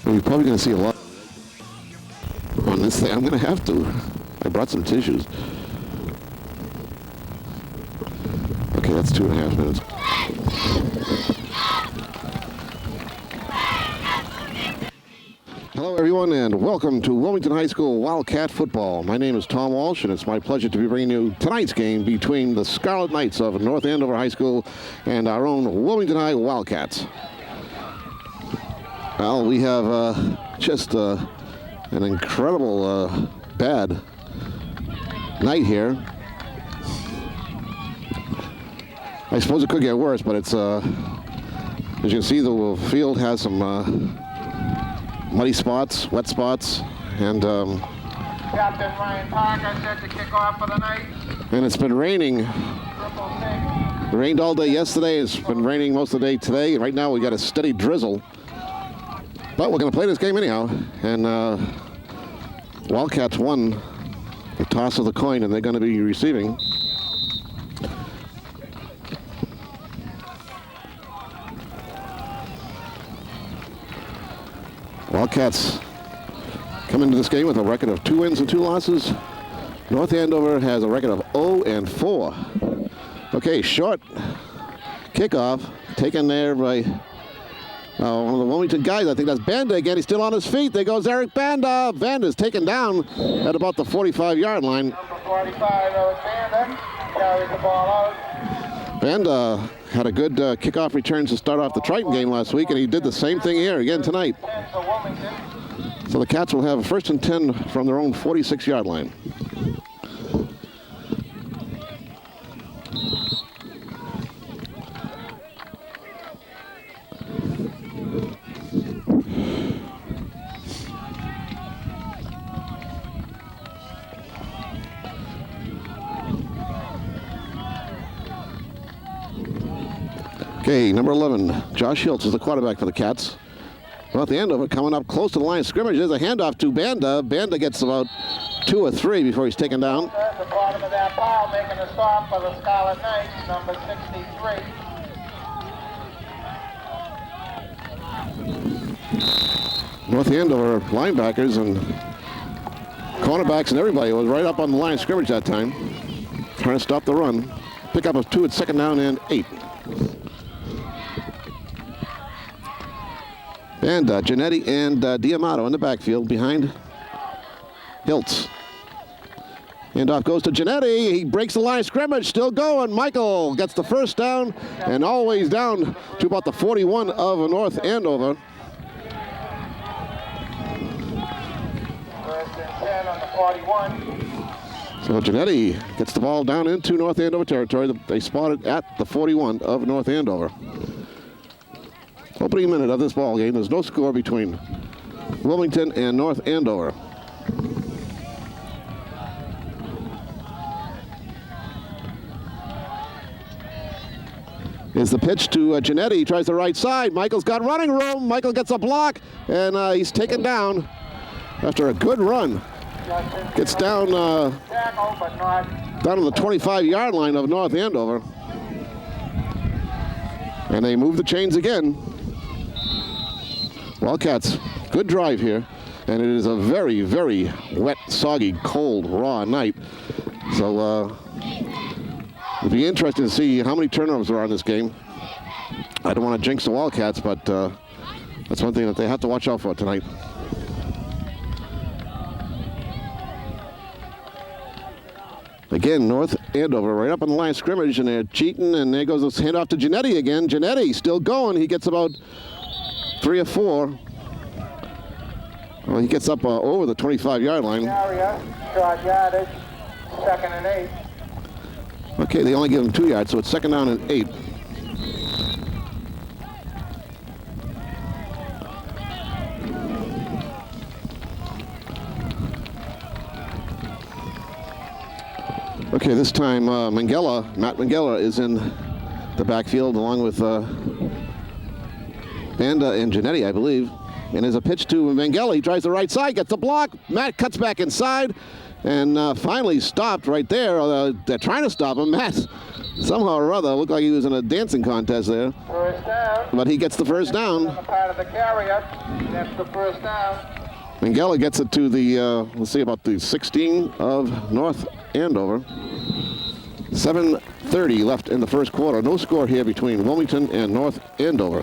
You're probably going to see a lot on this thing. I'm going to have to. I brought some tissues. Okay, that's 2.5 minutes. Hello, everyone, and welcome to Wilmington High School Wildcat Football. My name is Tom Walsh, and it's my pleasure to be bringing you tonight's game between the Scarlet Knights of North Andover High School and our own Wilmington High Wildcats. Well, we have just an incredible bad night here. I suppose it could get worse, but it's, as you can see, the field has some muddy spots, wet spots, and Captain Ryan Parker set to kick off for the night. And it's been raining. It rained all day yesterday. It's been raining most of the day today. And right now we got a steady drizzle. But we're going to play this game anyhow. And Wildcats won the toss of the coin, and they're going to be receiving. Wildcats come into this game with a record of 2 wins and 2 losses. North Andover has a record of 0-4. Okay, short kickoff taken there by one of the Wilmington guys. I think that's Banda again. He's still on his feet. There goes Eric Banda. Banda's taken down at about the 45-yard line. Number 45, Eric Banda, carries the ball out. Banda had a good kickoff return to start off the Triton game last week, and he did the same thing here again tonight. So the Cats will have a 1st and 10 from their own 46-yard line. Okay, number 11, Josh Hiltz is the quarterback for the Cats. North Andover coming up close to the line of scrimmage. There's a handoff to Banda. Banda gets about 2 or 3 before he's taken down. At the bottom of that pile, making a stop for the Scarlet Knights, number 63. North Andover linebackers and cornerbacks and everybody was right up on the line of scrimmage that time, trying to stop the run. Pick up of 2 at 2nd down and 8. And Giannetti and Diamato in the backfield behind Hiltz. Handoff goes to Giannetti. He breaks the line of scrimmage, still going. Michael gets the 1st down and always down to about the 41 of North Andover. 1st and 10 on the 41. So Giannetti gets the ball down into North Andover territory. They spotted at the 41 of North Andover. Opening minute of this ball game. There's no score between Wilmington and North Andover. Is the pitch to Giannetti. He tries the right side. Michael's got running room. Michael gets a block, and he's taken down after a good run. Gets down down to the 25-yard line of North Andover. And they move the chains again. Wildcats, good drive here. And it is a very, very wet, soggy, cold, raw night. So it'll be interesting to see how many turnovers there are in this game. I don't want to jinx the Wildcats, but that's one thing that they have to watch out for tonight. Again, North Andover right up on the line of scrimmage, and they're cheating, and there goes this handoff to Giannetti again. Giannetti still going. He gets about 3 or 4. Well, he gets up over the 25-yard line. Short yardage, 2nd and 8. Okay, they only give him 2 yards, so it's 2nd down and 8. Okay, this time Matt Mangella is in the backfield along with Banda and Giannetti, I believe. And there's a pitch to Mangella. He tries the right side, gets the block. Matt cuts back inside and finally stopped right there. They're trying to stop him. Matt Somehow or other, looked like he was in a dancing contest there. First down. But he gets the first On down. the part of the carrier. That's the first down. Mangala gets it to the, let's see, about the 16 of North Andover. 7:30 left in the first quarter. No score here between Wilmington and North Andover.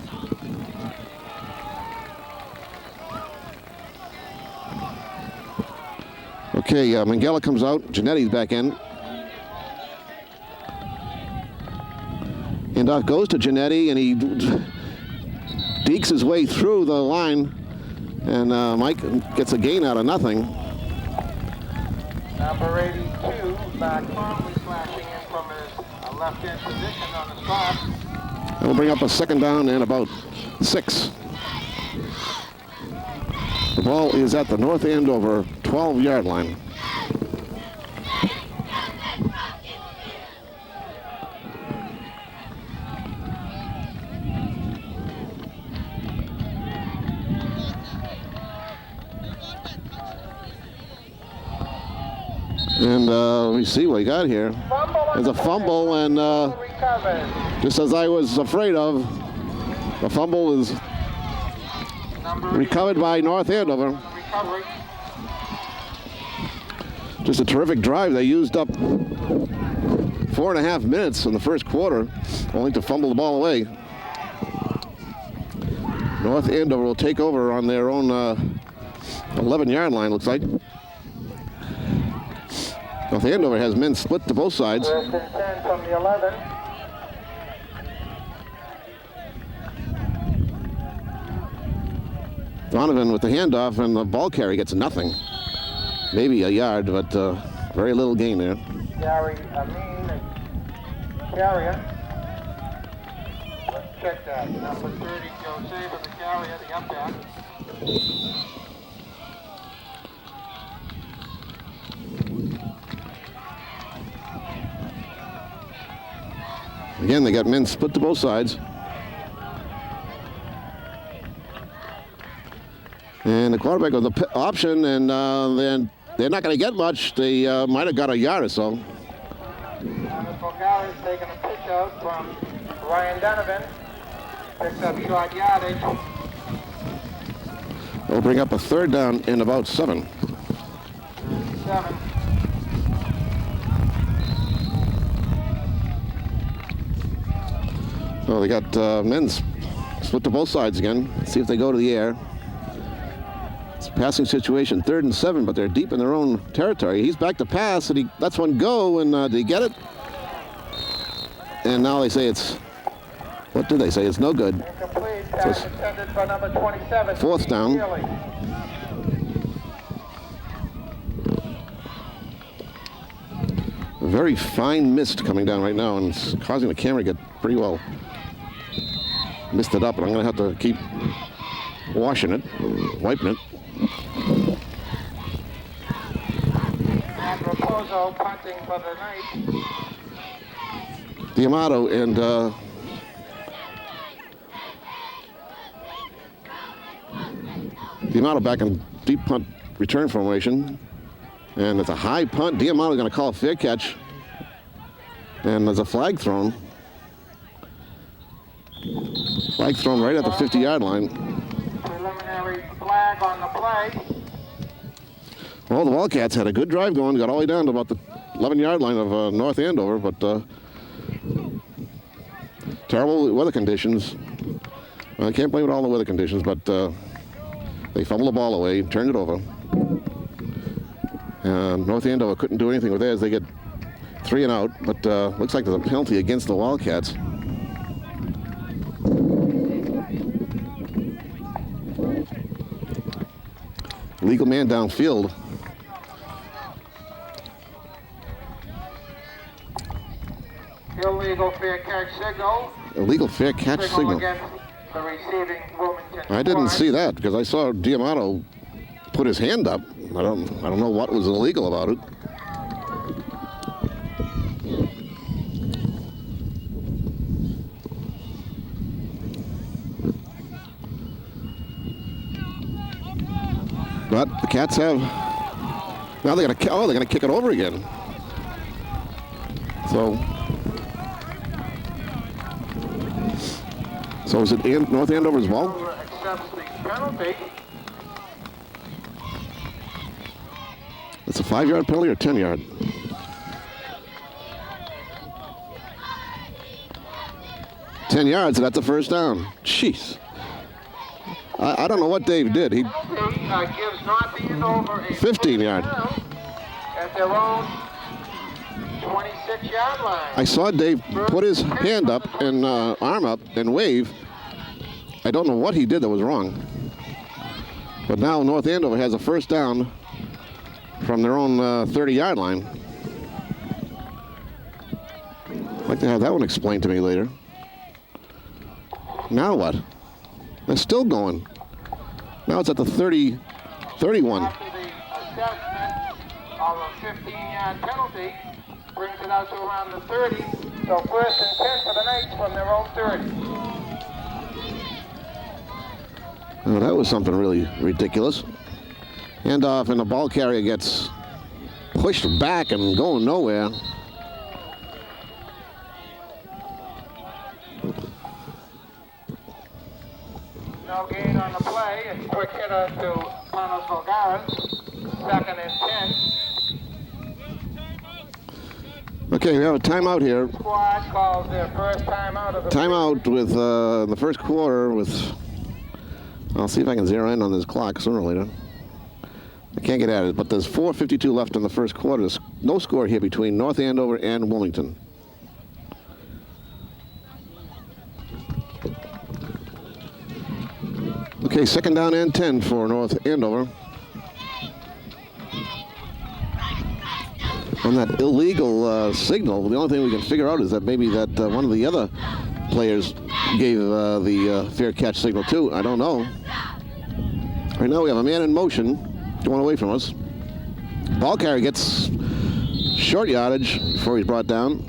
Okay, Mangala comes out. Genetti's back in. Handoff goes to Genetti, and he dekes his way through the line. And Mike gets a gain out of nothing. Number 82, Mark Conley flashing in from his left-hand position on the stop. That'll bring up a second down and about 6. The ball is at the North Andover 12-yard line. And let me see what he got here. There's a fumble, and just as I was afraid of, the fumble is recovered by North Andover. Just a terrific drive. They used up 4.5 minutes in the first quarter, only to fumble the ball away. North Andover will take over on their own 11-yard line, looks like. North Andover has men split to both sides. First and 10 from the 11. Donovan with the handoff, and the ball carry gets nothing. Maybe a yard, but very little gain there. Gary Amin, carrier. Let's check that. Number 30, Joe Saber, the carrier, the up back. Again, they got men split to both sides. And the quarterback with the option, and then they're not going to get much. They might have got a yard or so. Gary's taking a pitch out from Ryan Donovan. Picks up short yardage. They'll bring up a third down in about 7. 7. So they got men split to both sides again. Let's see if they go to the air. It's a passing situation, 3rd and 7, but they're deep in their own territory. He's back to pass, and he lets one go, and did he get it? And now they say it's, what do they say? It's no good. Incomplete. Pass intended for number 27. 4th down. A very fine mist coming down right now, and it's causing the camera to get pretty well misted up, and I'm going to have to keep washing it, wiping it. And Raposo punting for the night. D'Amato and D'Amato back in deep punt return formation. And it's a high punt. D'Amato going to call a fair catch. And there's a flag thrown. Flag thrown right at the 50-yard line. Preliminary flag on the play. Well, the Wildcats had a good drive going. Got all the way down to about the 11-yard line of North Andover, but terrible weather conditions. I can't blame it all the weather conditions, but they fumbled the ball away, turned it over. North Andover couldn't do anything with theirs. They get 3 and out, but looks like there's a penalty against the Wildcats. Legal man downfield. Illegal fair catch signal. Illegal fair catch signal. Against the receiving Wilmington I didn't squad. see that because I saw D'Amato put his hand up. I don't know what was illegal about it. But the Cats have, now they're gonna kick it over again. So So is it North Andover's ball? Andover accepts the penalty. It's a 5-yard penalty or 10-yard? $10 yards, and that's a first down. Jeez. I don't know what Dave did. He Gives North Andover a 15-yard. At their own 26-yard line. I saw Dave put his hand up and arm up and wave. I don't know what he did that was wrong. But now North Andover has a first down from their own 30-yard line. I'd like to have that one explained to me later. Now what? They're still going. Now it's at the 31. After the assessment of a 15-yard penalty, brings it out to around the 30. So first and 10 for the Knights from their own 30. Oh, that was something really ridiculous. Handoff, and the ball carrier gets pushed back and going nowhere. No gain on the play. It's quick hitter to Panos Volgares. Second and 10. Okay, we have a timeout here. Squad calls their first timeout of the Timeout with the first quarter with, I'll see if I can zero in on this clock sooner or later. I can't get at it, but there's 4:52 left in the first quarter. There's no score here between North Andover and Wilmington. Okay, second down and 10 for North Andover. On that illegal signal, the only thing we can figure out is that maybe that one of the other players gave the fair catch signal too. I don't know. Right now we have a man in motion going away from us. Ball carrier gets short yardage before he's brought down.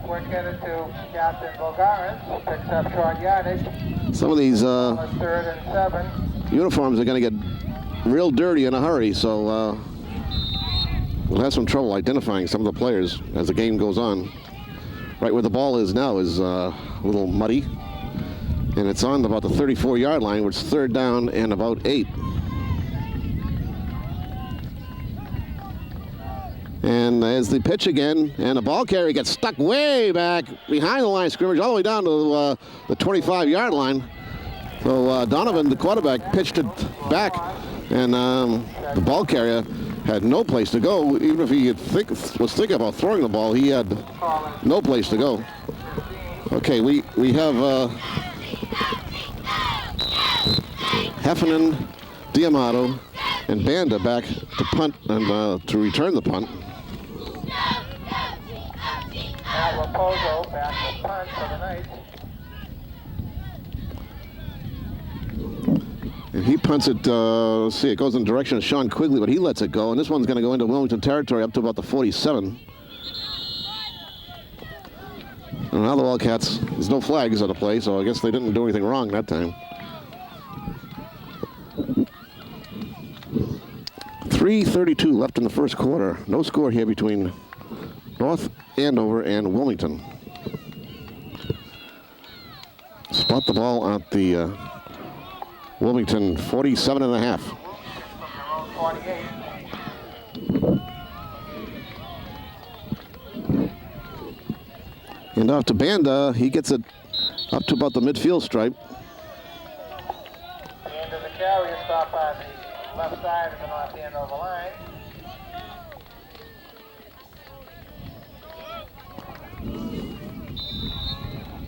Quick hitter to Captain Volgares. Picks up short yardage. Some of these Third and 7. uniforms are going to get real dirty in a hurry, so we'll have some trouble identifying some of the players as the game goes on. Right where the ball is now is a little muddy, and it's on about the 34-yard line, which is third down and about 8. And there's the pitch again, and the ball carrier gets stuck way back behind the line of scrimmage, all the way down to the 25-yard line. So Donovan, the quarterback, pitched it back, and the ball carrier had no place to go. Even if he was thinking about throwing the ball, he had no place to go. Okay, we have Heffernan, Diamato, and Banda back to punt and to return the punt. Raposo back to punt for the Knights. And he punts it, let's see, it goes in the direction of Sean Quigley, but he lets it go. And this one's going to go into Wilmington territory up to about the 47. And now the Wildcats, there's no flags on the play, so I guess they didn't do anything wrong that time. 3:32 left in the first quarter. No score here between North Andover and Wilmington. Spot the ball at the Wilmington 47.5. And off to Banda, he gets it up to about the midfield stripe. The end of the carrier stop on the left side of the North Andover line.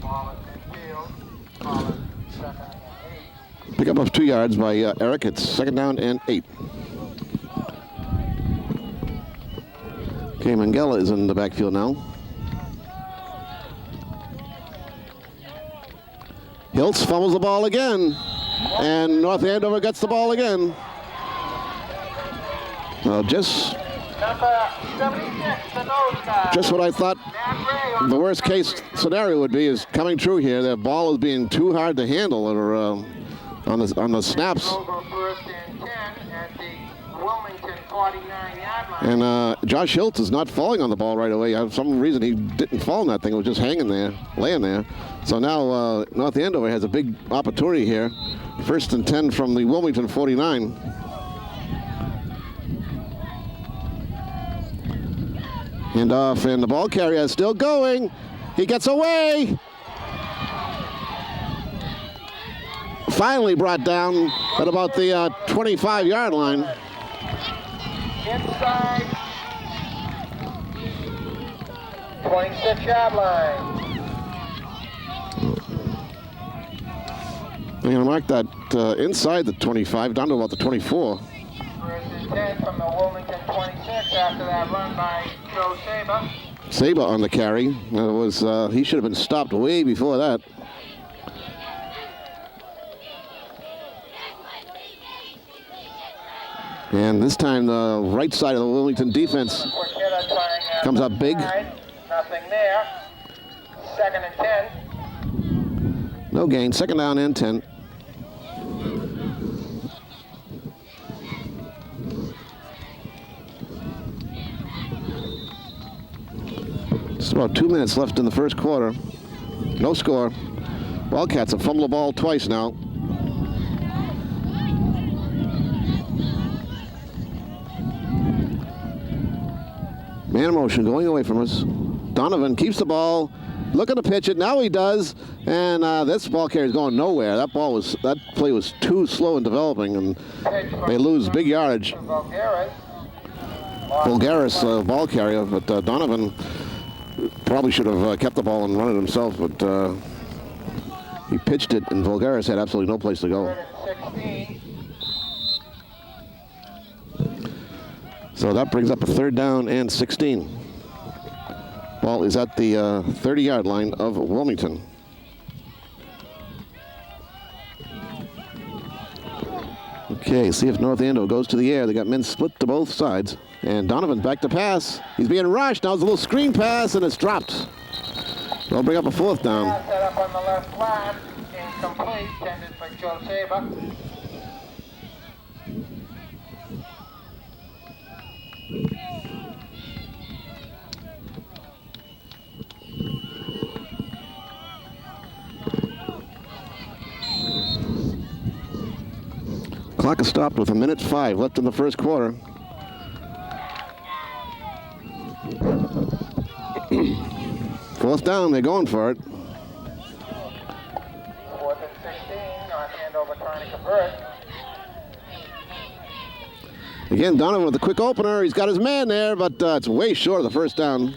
Ball is midfield. Ball is second and 8. Pick up of 2 yards by Eric. It's second down and 8. Okay, Mangala is in the backfield now. Hiltz fumbles the ball again, and North Andover gets the ball again. Just what I thought the worst case scenario would be is coming true here. Their ball is being too hard to handle or on the snaps. First and 10 at the Wilmington 49-yard line. And Josh Hiltz is not falling on the ball right away. For some reason, he didn't fall on that thing. It was just hanging there, laying there. So now North Andover has a big opportunity here. 1st and 10 from the Wilmington 49. Hand off, and the ball carrier is still going. He gets away. Finally brought down at about the 25-yard line. Inside 26-yard line. They're going to mark that inside the 25, down to about the 24. 1st and 10 from the Wilmington 26 after that run by Joe Saber. Saber on the carry. He should have been stopped way before that. And this time the right side of the Wilmington defense comes up big. Nothing there. 2nd and 10. No gain. 2nd down and 10. Just about 2 minutes left in the first quarter. No score. Wildcats have fumbled the ball twice now. Man motion going away from us. Donovan keeps the ball, looking to pitch it. Now he does, and this ball carrier is going nowhere. That play was too slow in developing, and they lose big yardage. Vulgaris ball carrier, but Donovan probably should have kept the ball and run it himself, but he pitched it, and Vulgaris had absolutely no place to go. So that brings up a 3rd down and 16. Ball is at the 30-yard line of Wilmington. Okay, see if North Andover goes to the air. They got men split to both sides. And Donovan back to pass. He's being rushed. Now it's a little screen pass, and it's dropped. They'll bring up a 4th down. Set up on the left line. Incomplete. Tended for Joe Saber. Clock is stopped with 1:05 left in the first quarter. Fourth down, they're going for it. 4th and 16, North Andover trying to convert. Again, Donovan with a quick opener. He's got his man there, but it's way short of the first down.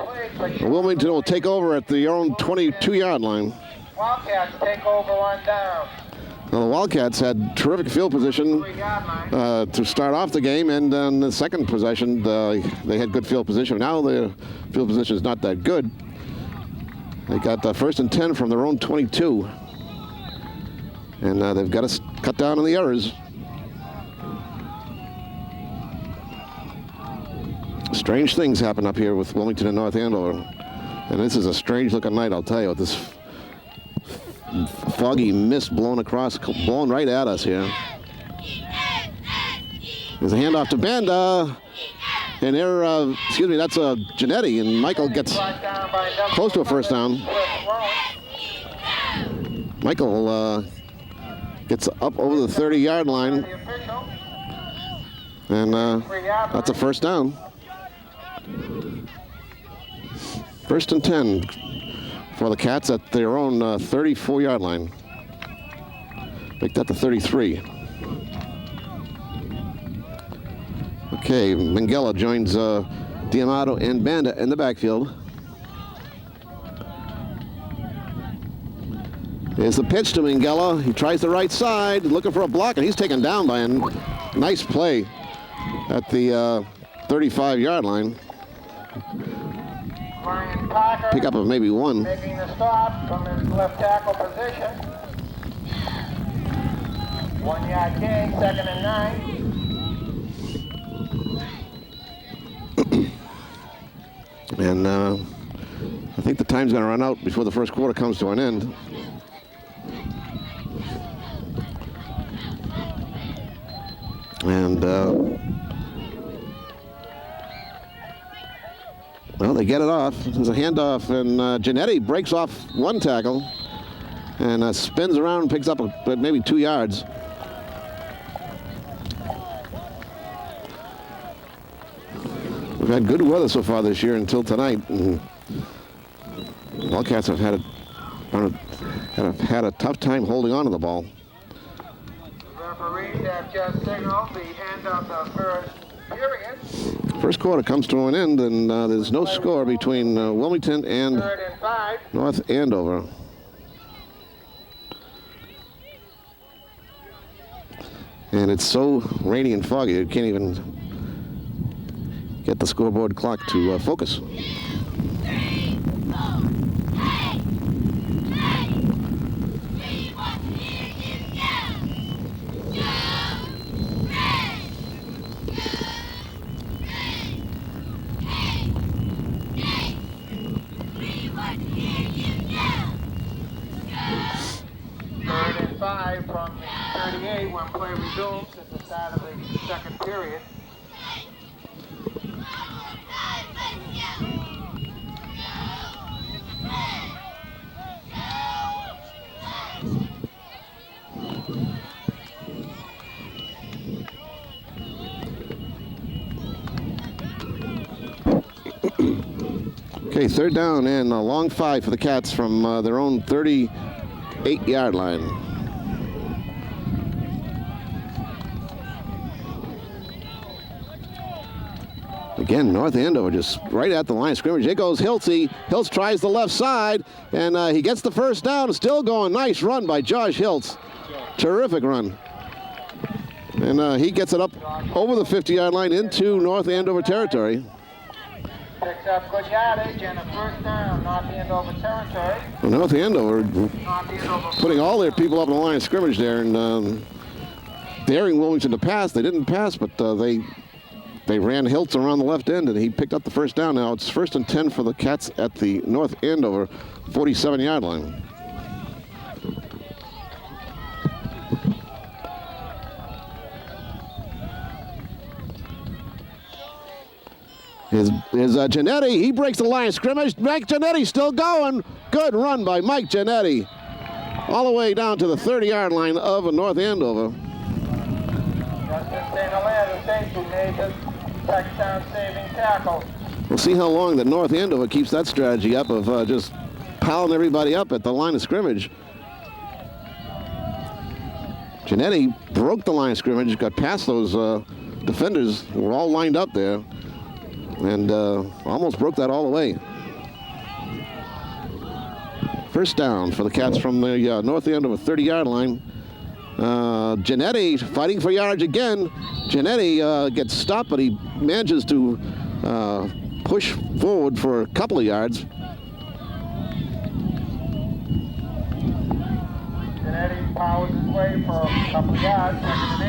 Wilmington will take over at their own 22-yard line. Wildcats take over on down. Well, the Wildcats had terrific field position to start off the game, and on the second possession, they had good field position. Now the field position is not that good. They got 1st and 10 from their own 22, and they've got to cut down on the errors. Strange things happen up here with Wilmington and North Andover, and this is a strange-looking night, I'll tell you, with this foggy mist blowing right at us here. There's a handoff to Banda, and that's Giannetti, and Michael gets close to a first down. Michael gets up over the 30-yard line, and that's a first down. 1st and 10 for the Cats at their own 34-yard line. Make that the 33. Okay, Mangella joins D'Amato and Banda in the backfield. There's the pitch to Mangella. He tries the right side, looking for a block, and he's taken down by a nice play at the 35-yard line. Pick up of maybe 1. Making the stop from his left tackle position. 1-yard gain, 2nd and 9. And I think the time's going to run out before the first quarter comes to an end. And Well, they get it off. There's a handoff, and Janetti breaks off one tackle and spins around and picks up maybe 2 yards. We've had good weather so far this year until tonight. And Wildcats have had a tough time holding on to the ball. Referees have just signaled the end of the first period. First quarter comes to an end, and there's no score between Wilmington and 3rd and 5. North Andover. And it's so rainy and foggy, you can't even get the scoreboard clock to focus. From the 38 when play resumes at the start of the second period. Okay, 3rd down and a long 5 for the Cats from their own 38-yard line. Again, North Andover just right at the line of scrimmage. Here goes Hiltz. Hiltz tries the left side, and he gets the first down. Still going. Nice run by Josh Hiltz. Terrific run. And he gets it up over the 50-yard line into North Andover territory. Picks up good yardage and a first down, North Andover territory. Well, North Andover putting all their people up on the line of scrimmage there and daring Wilmington to pass. They didn't pass, but they ran Hiltz around the left end, and he picked up the first down. Now it's 1st and 10 for the Cats at the North Andover 47-yard line. Here's Janetti. He breaks the line of scrimmage. Mike Janetti still going. Good run by Mike Janetti. All the way down to the 30-yard line of North Andover. Justin St. Hilaire, the safety, made the touchdown saving tackle. We'll see how long that North Andover keeps that strategy up of just piling everybody up at the line of scrimmage. Janetti broke the line of scrimmage, got past those defenders who were all lined up there, and almost broke that all the way. First down for the Cats from the North Andover 30-yard line. Janetti fighting for yards again. Janetti gets stopped, but he manages to push forward for a couple of yards. Janetti powers his way for a couple of yards, 2nd and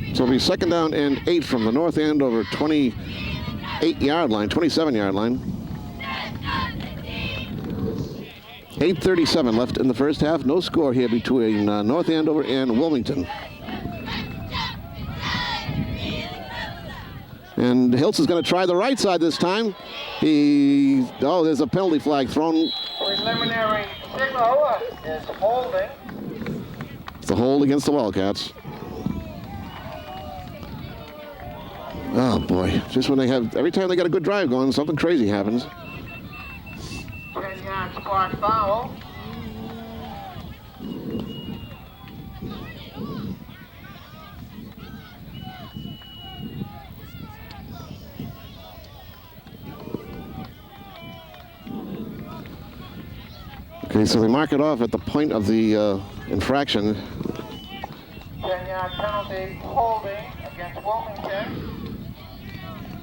8. So it'll be 2nd down and 8 from the North Andover 28-yard line, 27-yard line. 8:37 left in the first half. No score here between North Andover and Wilmington. And Hiltz is going to try the right side this time. There's a penalty flag thrown. Preliminary signal is holding. It's a hold against the Wildcats. Oh boy, just when every time they got a good drive going, something crazy happens. 10-yard squad foul. Okay, so they mark it off at the point of the infraction. 10-yard penalty holding against Wilmington.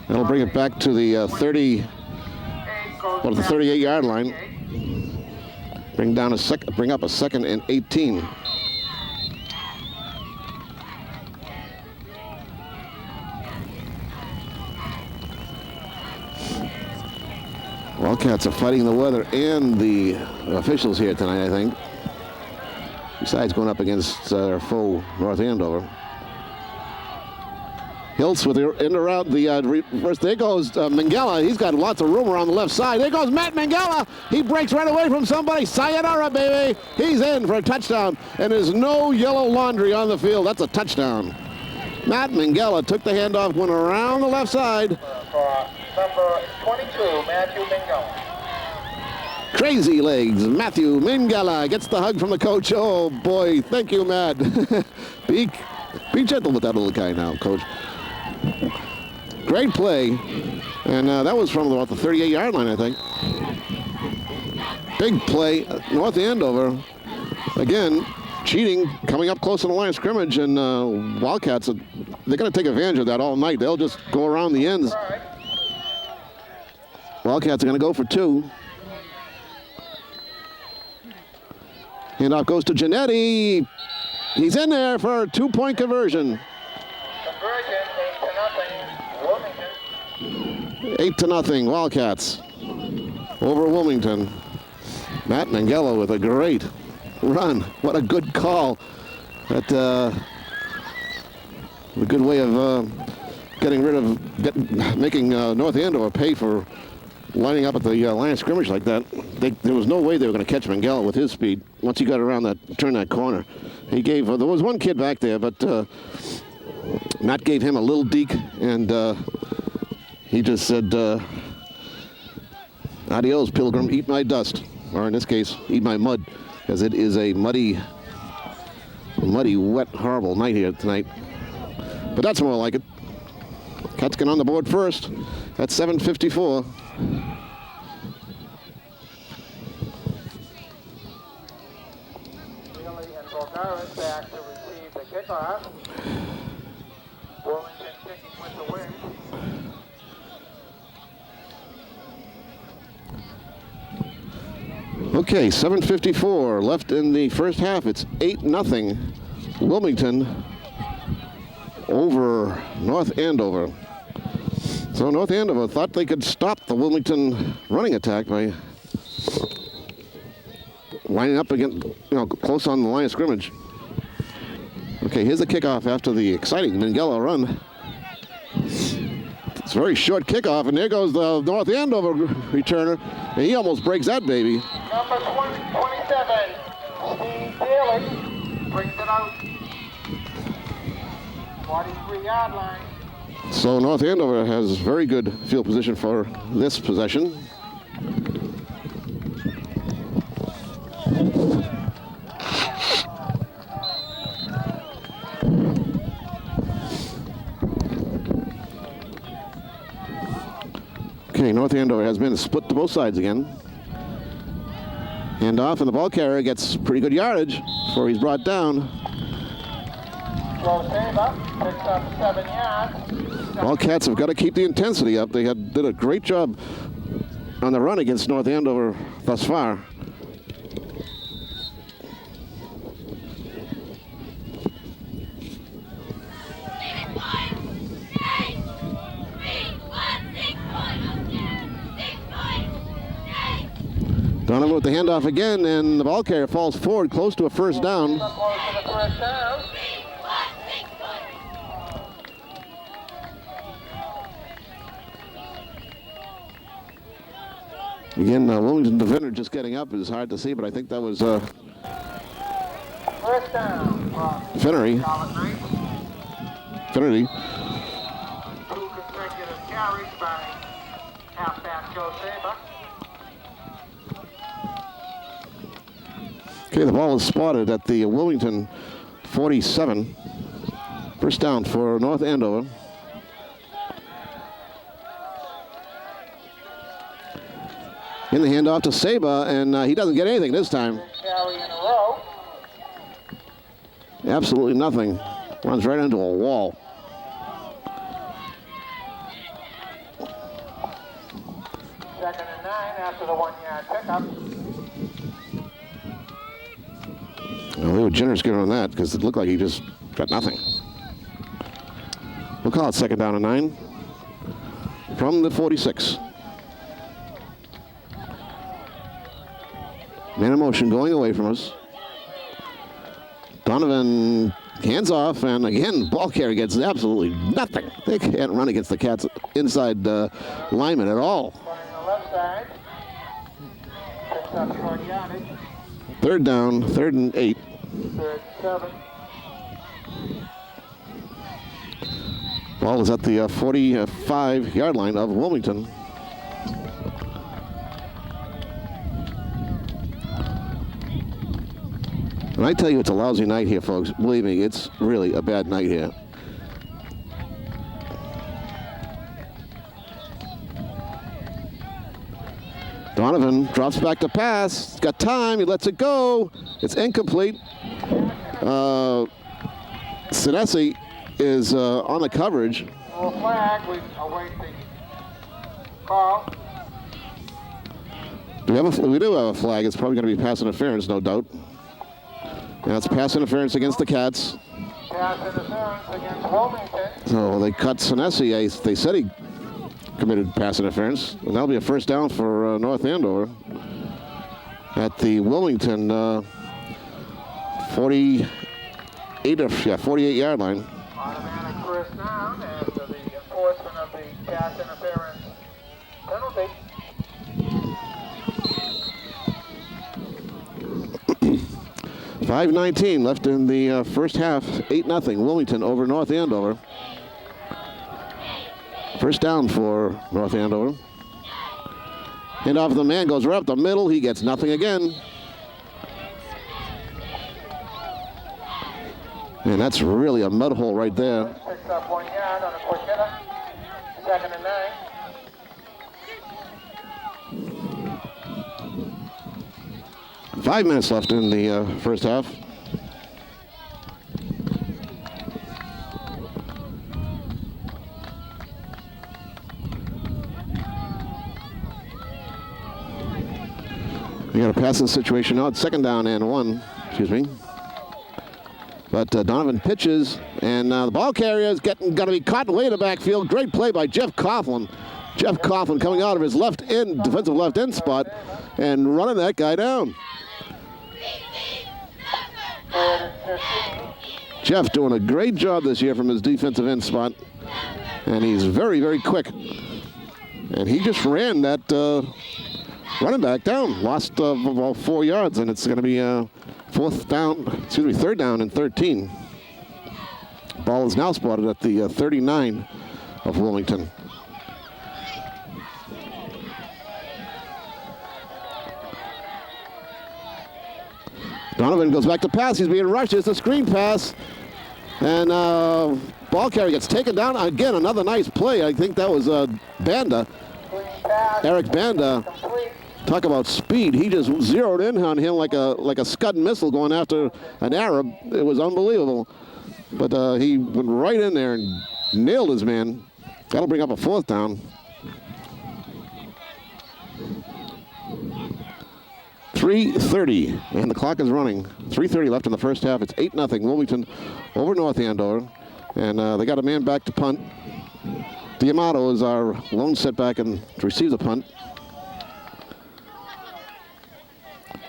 That'll bring it back to the 38-yard line. Bring up a 2nd and 18. Wildcats are fighting the weather and the officials here tonight, I think. Besides going up against their foe, North Andover. Hiltz with the in around the reverse. There goes Mangala. He's got lots of room around the left side. There goes Matt Mangala. He breaks right away from somebody. Sayonara, baby. He's in for a touchdown. And there's no yellow laundry on the field. That's a touchdown. Matt Mangala took the handoff, went around the left side. For number 22, Matthew Mangala. Crazy legs. Matthew Mangala gets the hug from the coach. Oh, boy. Thank you, Matt. Be gentle with that little guy now, coach. Great play. And that was from about the 38-yard line, I think. Big play. North Andover. Again, cheating, coming up close to the line of scrimmage. And Wildcats, they're going to take advantage of that all night. They'll just go around the ends. Wildcats are going to go for 2. Handoff goes to Giannetti. He's in there for a 2-point conversion. Conversion, 8-0, Wilmington. 8-0, Wildcats over Wilmington. Matt Mangala with a great run. What a good call. That a good way of making North Andover pay for lining up at the line of scrimmage like that. There was no way they were going to catch Mangala with his speed once he got around turn that corner. He gave, there was one kid back there, but Matt gave him a little deke, and he just said, adios, Pilgrim, eat my dust. Or in this case, eat my mud, as it is a muddy, wet, horrible night here tonight. But that's more like it. Cats get on the board first at 7:54. Back to receive the kickoff. Wilmington kicking with the win. Okay, 7:54 left in the first half. It's 8-0 Wilmington over North Andover. So North Andover thought they could stop the Wilmington running attack by lining up again, close on the line of scrimmage. Okay, here's the kickoff after the exciting Mangala run. It's a very short kickoff, and there goes the North Andover returner, and he almost breaks that baby. Number 27, Steve Daly, brings it out. 43-yard line. So North Andover has very good field position for this possession. Okay, North Andover has been split to both sides again. Hand off, and the ball carrier gets pretty good yardage before he's brought down. Slow save up, picks up 7 yards. Wildcats have got to keep the intensity up. They did a great job on the run against North Andover thus far. Donovan with the handoff again, and the ball carrier falls forward close to a first down. Again, Wilmington defender just getting up. It's hard to see, but I think that was First down. Finnery. Finnery. 2 consecutive carries by halfback Joe Saber. Okay, the ball is spotted at the Wilmington 47. First down for North Andover. In the handoff to Saba, and he doesn't get anything this time. Carry in a row. Absolutely nothing. Runs right into a wall. Second and 9 after the 1-yard pickup. Well, they were generous giving him that because it looked like he just got nothing. We'll call it second down and 9 from the 46. Man in motion going away from us. Donovan Hands off, and again, ball carrier gets absolutely nothing. They can't run against the Cats inside lineman at all. Running the left side. Picks up short yardage. Third down, 3rd and 8. 3rd and 7. Ball is at the 45-yard line of Wilmington. And I tell you, it's a lousy night here, folks. Believe me, it's really a bad night here. Donovan drops back to pass. He's got time. He lets it go. It's incomplete. Senesi is on the coverage. No flag. We await the call. We do have a flag. It's probably going to be pass interference, no doubt. Now it's pass interference against the Cats. Pass interference against Wilmington. So they cut Senesi. They said he committed pass interference. And that'll be a first down for North Andover at the Wilmington 48-yard line. Automatic first down after the enforcement of the pass interference penalty. .5:19 left in the first half. 8-0 Wilmington over North Andover. First down for North Andover. Hand off the man, goes right up the middle. He gets nothing again. And that's really a mud hole right there. Picks up 1 yard on a quick hitter. 2nd and 9. Five minutes left in the first half. We got a passing situation now. It's 2nd down and 1. Excuse me. But Donovan pitches, and the ball carrier is going to be caught way in the backfield. Great play by Jeff Coughlin. Jeff Coughlin coming out of his defensive left end spot and running that guy down. Jeff doing a great job this year from his defensive end spot, and he's very, very quick. And he just ran that running back down, lost about 4 yards, and it's going to be 3rd down and 13. Ball is now spotted at the 39 of Wilmington. Donovan goes back to pass. He's being rushed. It's a screen pass. And ball carrier gets taken down. Again, another nice play. I think that was Banda. Eric Banda. Talk about speed. He just zeroed in on him like a Scud missile going after an Arab. It was unbelievable. But he went right in there and nailed his man. That'll bring up a 4th down. 3:30, and the clock is running. 3:30 left in the first half. It's 8-0 Wilmington over North Andover. And they got a man back to punt. D'Amato is our lone setback and receives a punt.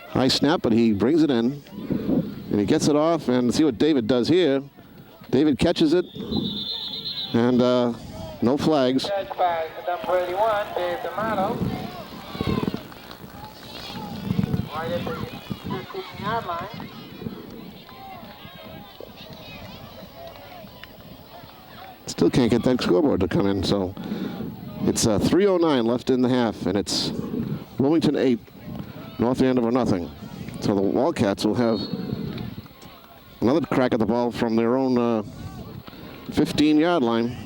High snap, but he brings it in. And he gets it off, and see what David does here. David catches it, and no flags. Judged by number 81, Dave D'Amato. Right at the 15-yard line. Still can't get that scoreboard to come in, so it's 3:09 left in the half, and it's Wilmington 8, North Andover nothing. So the Wildcats will have another crack at the ball from their own 15-yard line.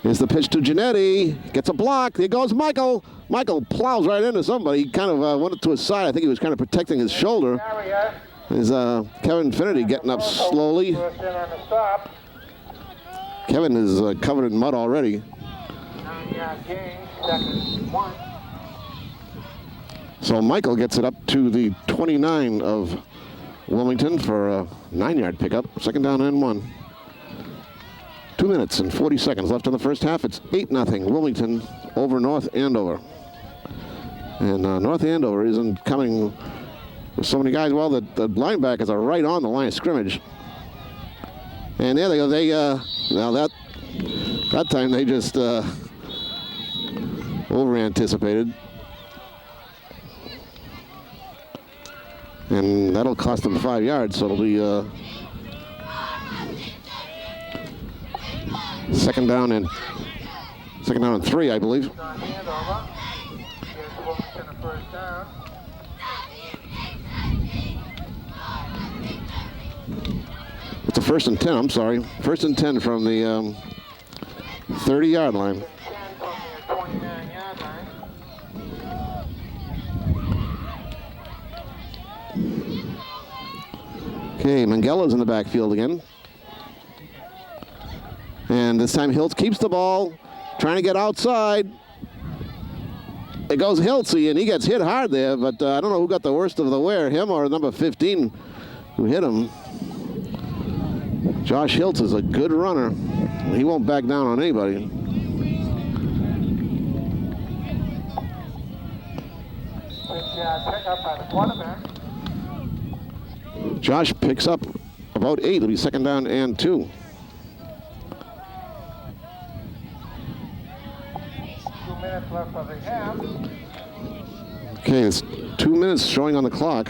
Here's the pitch to Giannetti. Gets a block. Here goes Michael. Michael plows right into somebody. He kind of went to his side. I think he was kind of protecting his shoulder. Is Kevin Finnerty getting up slowly. Kevin is covered in mud already. 9-yard gain, 2nd and 1. So Michael gets it up to the 29 of Wilmington for a 9-yard pickup. 2nd down and 1. 2 minutes and 40 seconds left in the first half. It's 8-0 Wilmington over North Andover. And North Andover isn't coming with so many guys. Well, the linebackers are right on the line of scrimmage. And there they go. They now that time they just over-anticipated. And that'll cost them 5 yards, so it'll be second down and 3, I believe. It's a 1st and 10, I'm sorry. 1st and 10 from the 30-yard line. Okay, Mangella's in the backfield again. And this time Hiltz keeps the ball, trying to get outside. It goes Hiltzy, and he gets hit hard there, but I don't know who got the worst of the wear, him or number 15 who hit him. Josh Hiltz is a good runner. He won't back down on anybody. Pick up by the quarterback. Josh picks up about 8. It'll be second down and 2. 2 minutes left of the half. Okay, it's 2 minutes showing on the clock.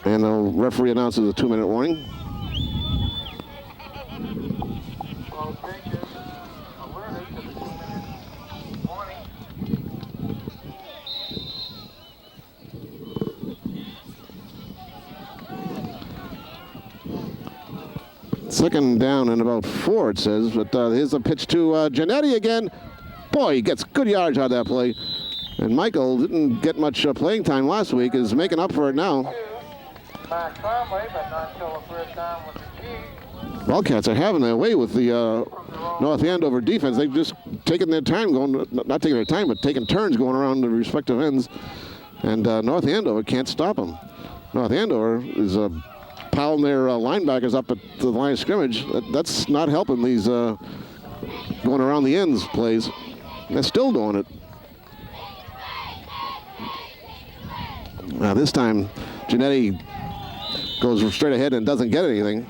And the referee announces a 2-minute warning. Both benches alerted to the 2-minute warning. Second down and about 4, it says. But here's a pitch to Giannetti again. Boy, he gets good yards out of that play. And Michael didn't get much playing time last week, is making up for it now. Back firmly, but not until the first down with the key. Wildcats are having their way with the North Andover defense. They've just taken their time going, not taking their time, but taking turns going around the respective ends. And North Andover can't stop them. North Andover is piling their linebackers up at the line of scrimmage. That's not helping these going around the ends plays. They're still doing it. Now this time, Giannetti goes straight ahead and doesn't get anything.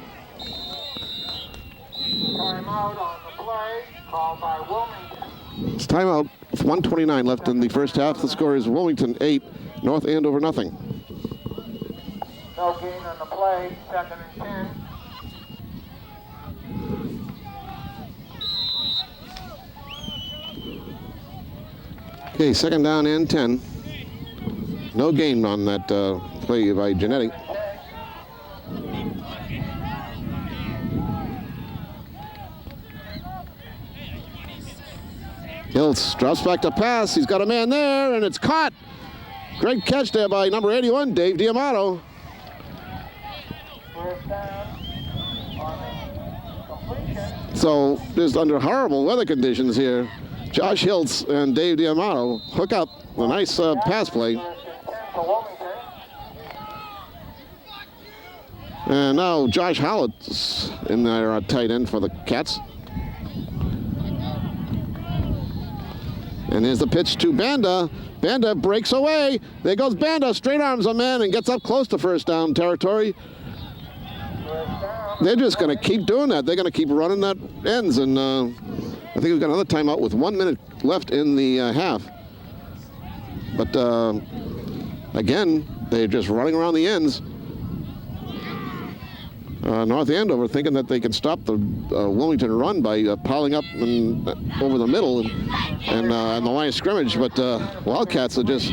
Timeout on the play, called by Wilmington. It's timeout. With 1:29 left in the first half. The score is Wilmington 8, North Andover nothing. No gain on the play, 2nd and 10. Okay, second down and 10. No gain on that play by Giannetti. Hiltz drops back to pass. He's got a man there, and it's caught. Great catch there by number 81, Dave Diamato. First down on completion. So there's under horrible weather conditions here. Josh Hiltz and Dave Diamato hook up a nice pass play. First and 10 for Wilmington. And now Josh Howlett's in there tight end for the Cats. And here's the pitch to Banda. Banda breaks away. There goes Banda, straight arms a man and gets up close to first down territory. They're just going to keep doing that. They're going to keep running that ends. And I think we've got another timeout with 1 minute left in the half. But again, they're just running around the ends. North Andover thinking that they can stop the Wilmington run by piling up over the middle and the line of scrimmage, but Wildcats are just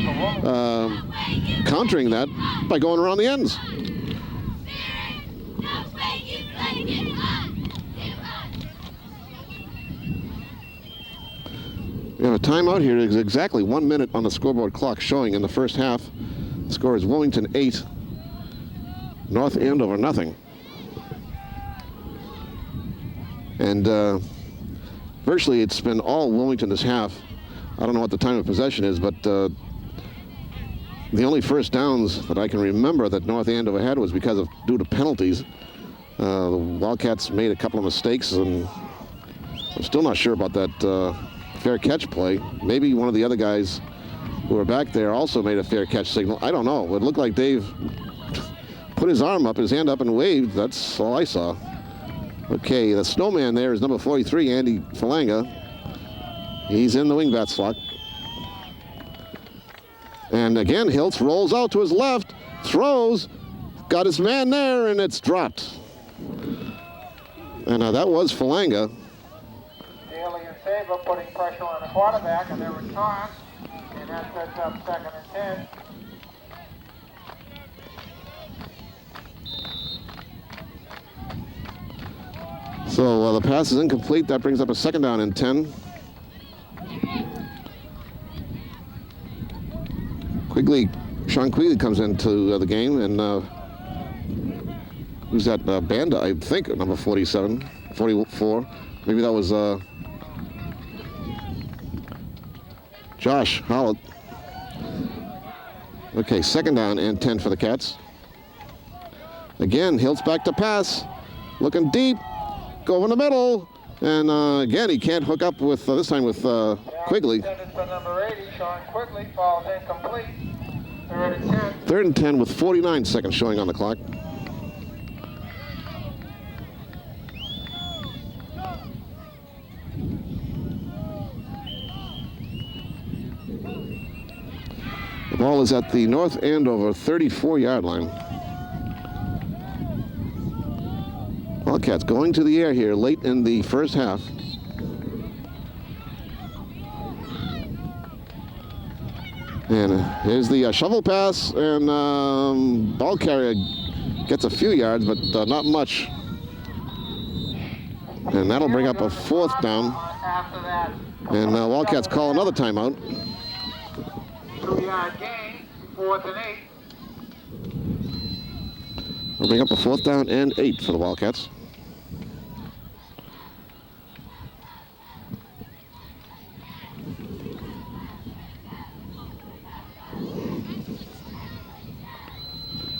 countering that by going around the ends. We have a timeout here. It's exactly 1 minute on the scoreboard clock showing in the first half. The score is Wilmington 8, North Andover nothing. And virtually it's been all Wilmington this half. I don't know what the time of possession is, but the only first downs that I can remember that North Andover had was due to penalties. The Wildcats made a couple of mistakes, and I'm still not sure about that fair catch play. Maybe one of the other guys who were back there also made a fair catch signal. I don't know. It looked like Dave put his arm up, his hand up, and waved. That's all I saw. Okay, the snowman there is number 43, Andy Falanga. He's in the wingbat slot. And again, Hiltz rolls out to his left, throws, got his man there, and it's dropped. And that was Falanga. Daly and Saber putting pressure on the quarterback, and there was time, and that sets up 2nd and 10. So the pass is incomplete. That brings up a 2nd down and 10. Sean Quigley comes into the game, and who's that? Banda, I think, number 47, 44. Maybe that was Josh Hollett. Okay, 2nd down and 10 for the Cats. Again, Hiltz back to pass, looking deep, go in the middle, and again, he can't hook up with, this time with Quigley. Intended for number 80, Sean Quigley, falls incomplete. 3rd and 10. 3rd and 10 with 49 seconds showing on the clock. The ball is at the North Andover 34-yard line. Wildcats going to the air here late in the first half. And here's the shovel pass, and ball carrier gets a few yards, but not much. And that'll bring up a 4th down. And Wildcats call another timeout. 2-yard gain, 4th and 8. We'll bring up a 4th down and 8 for the Wildcats.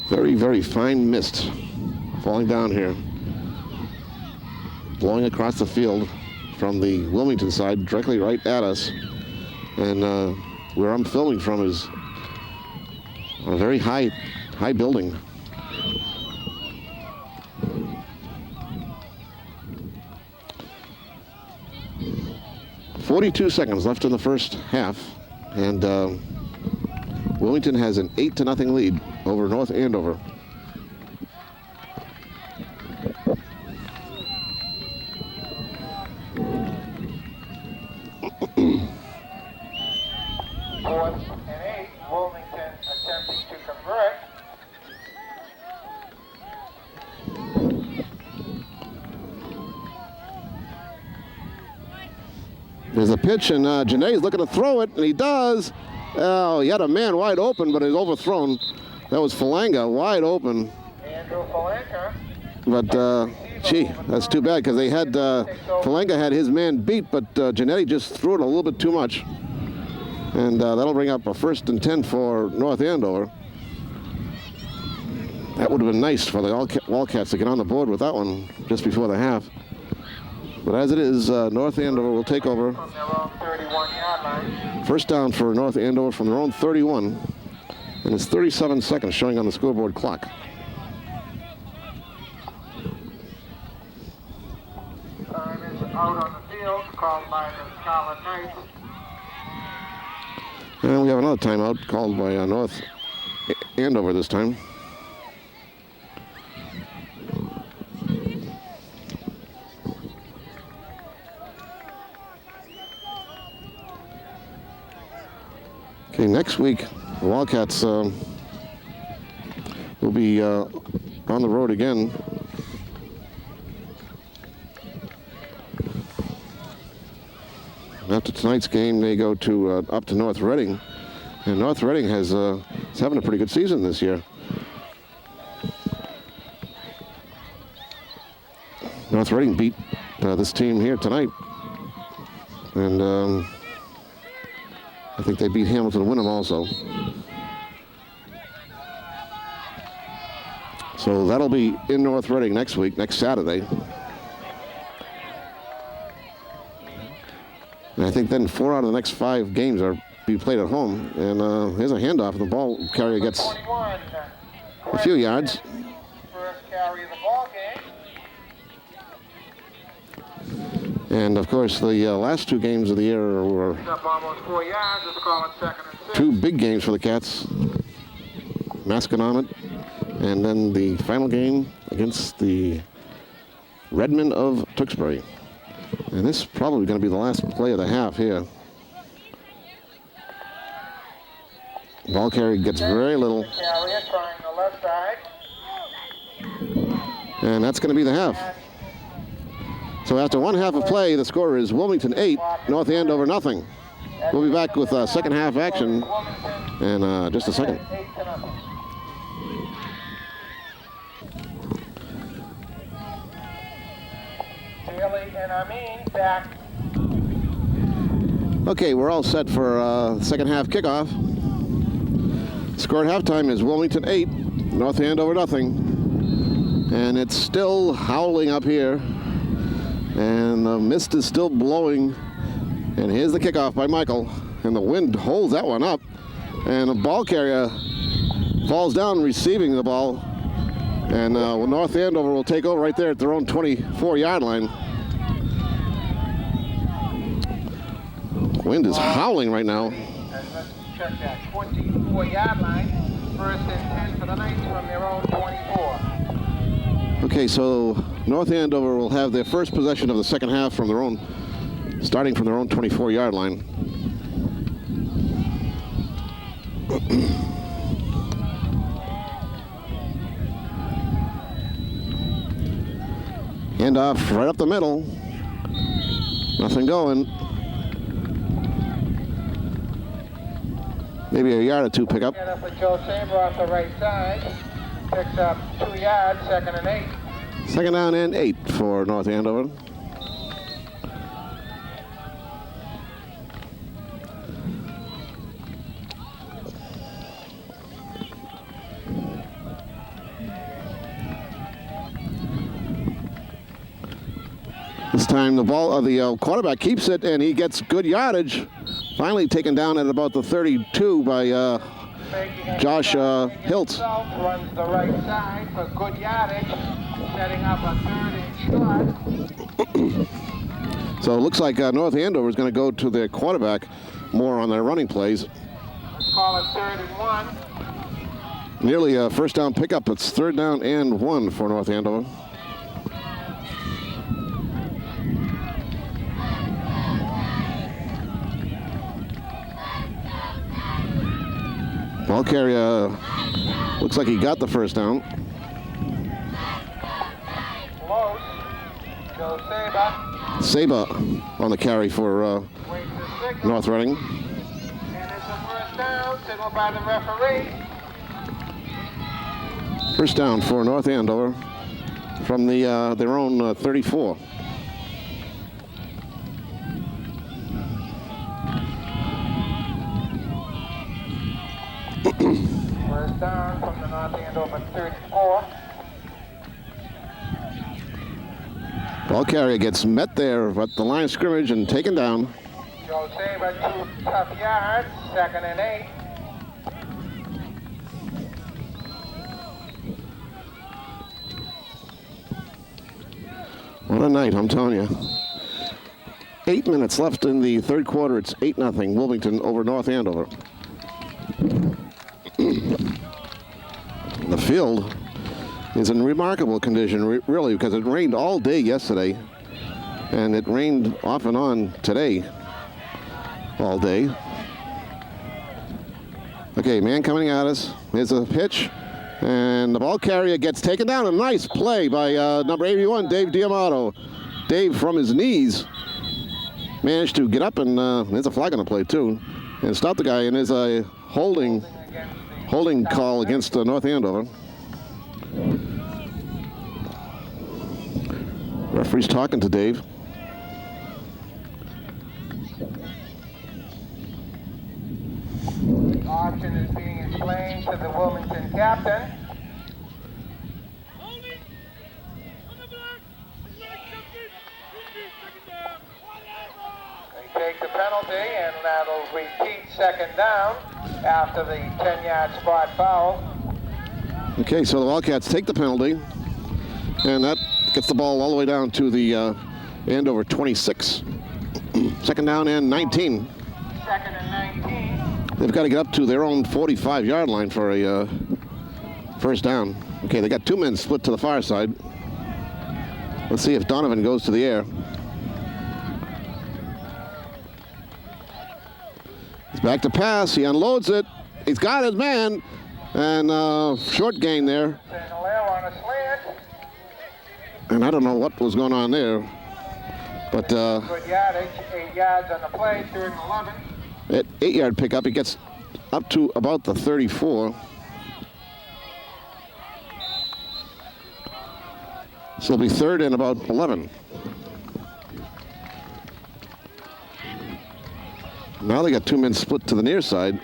Very, very fine mist falling down here, blowing across the field from the Wilmington side directly right at us. And where I'm filming from is a very high building. .42 seconds left in the first half, and Wilmington has an 8-0 lead over North Andover. Fourth and 8, Wilmington attempting to convert. There's a pitch, and Janae's looking to throw it, and he does. Oh, he had a man wide open, but it was overthrown. That was Falanga, wide open. Andrew Falanga. But, gee, that's too bad, because they had, Falanga had his man beat, but Janetti just threw it a little bit too much. And that'll bring up a 1st and 10 for North Andover. That would have been nice for the Wildcats to get on the board with that one just before the half. But as it is, North Andover will take over. From their own 31-yard line. 1st down for North Andover from their own 31. And it's 37 seconds showing on the scoreboard clock. Time is out on the field, called by the Scarlet Knights. And we have another timeout called by North Andover this time. Okay, next week, the Wildcats will be on the road again. After tonight's game, they go to up to North Reading, and North Reading is having a pretty good season this year. North Reading beat this team here tonight, and I think they beat Hamilton and Wyndham also. So that'll be in North Reading next week, next Saturday. And I think then 4 out of the next 5 games are be played at home. And here's a handoff, and the ball carrier gets 21, a few yards. first carry of the ball game. And of course, the last 2 games of the year were Up almost 4 yards. Let's call it 2nd and 6. 2 big games for the Cats. Masconomet, and then the final game against the Redmen of Tewksbury. And this is probably going to be the last play of the half here. Ball carrier gets very little. Carrier trying the left side. And that's going to be the half. So after 1 half of play, the score is Wilmington 8, North Andover nothing. We'll be back with second half action in just a second. 8-0. Bailey and Amin back. Okay, we're all set for second half kickoff. Score at halftime is Wilmington 8, North Andover nothing. And it's still howling up here. And the mist is still blowing. And here's the kickoff by Michael. And the wind holds that one up. And the ball carrier falls down receiving the ball. And North Andover will take over right there at their own 24-yard line. Wind is howling right now. And let's check that. 24-yard line. First and 10 for the Knights from their own 24. Okay, so North Andover will have their first possession of the second half from their own, starting from their own 24-yard line. Handoff right up the middle. Nothing going. Maybe a yard or 2 pickup. Get up with Joe Saber off the right side. Picks up 2 yards, 2nd and 8. Second down and 8 for North Andover. This time the quarterback keeps it, and he gets good yardage. Finally taken down at about the 32 by Josh Hiltz. Runs the right side for good yardage, setting up a 3rd and short. So it looks like North Andover is going to go to their quarterback more on their running plays. Let's call it 3rd and 1. Nearly a first down pickup. It's 3rd down and 1 for North Andover. Ball carrier looks like he got the first down. Close. Joe Saber. Saba on the carry for Waits the signal. North Reading. And it's a first down, signaled by the referee. First down for North Andover from their own 34. First down from the North Andover 34. Ball carrier gets met there at the line of scrimmage and taken down. Joe Saber, 2 tough yards, 2nd and 8. What a night, I'm telling you. 8 minutes left in the third quarter. It's 8-0 Wilmington over North Andover. The field is in remarkable condition, really, because it rained all day yesterday, and it rained off and on today, all day. Okay, man coming at us. Here's a pitch, and the ball carrier gets taken down. A nice play by number 81, Dave Diamato. Dave, from his knees, managed to get up, and there's a flag on the play, too, and stop the guy, and there's a holding call against North Andover. Referee's talking to Dave. Option is being explained to the Wilmington captain. They take take the penalty, and that'll repeat second down after the 10-yard spot foul. Okay, so the Wildcats take the penalty, and that gets the ball all the way down to the Andover 26. Second down and 19. Second and 19. They've got to get up to their own 45-yard line for a first down. Okay, they got two men split to the far side. Let's see if Donovan goes to the air. He's back to pass. He unloads it. He's got his man. And short gain there. And I don't know what was going on there. But good yardage, 8 yards on the play, 3rd and 11. At 8-yard pickup, he gets up to about the 34. So it'll be 3rd and about 11. Now they got two men split to the near side.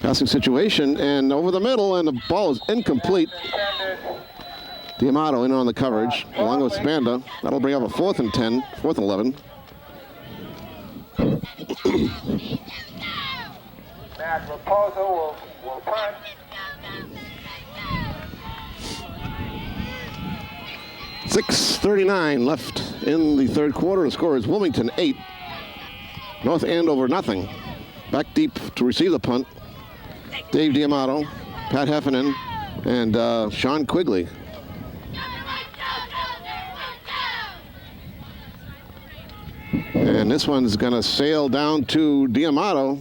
Passing situation, and over the middle, and the ball is incomplete. D'Amato in on the coverage, along with Spanda. That'll bring up a 4th and 10, 4th and 11. Matt Raposo will punt. .6:39 left in the third quarter. The score is Wilmington 8, North Andover nothing. Back deep to receive the punt, Dave D'Amato, Pat Heffernan, and Sean Quigley. And this one's going to sail down to D'Amato,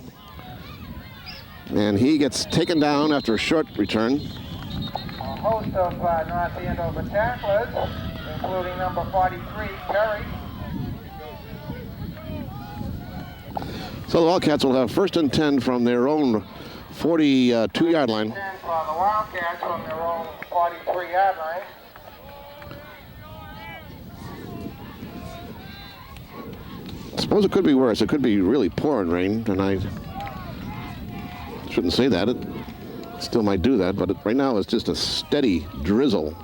and he gets taken down after a short return. A host of North Andover tacklers, including number 43, Perry. So the Wildcats will have 1st and 10 from their own 42-yard line. 10 for the Wildcats from their own 43-yard line. I suppose it could be worse. It could be really pouring rain, and I shouldn't say that. It still might do that, but right now it's just a steady drizzle,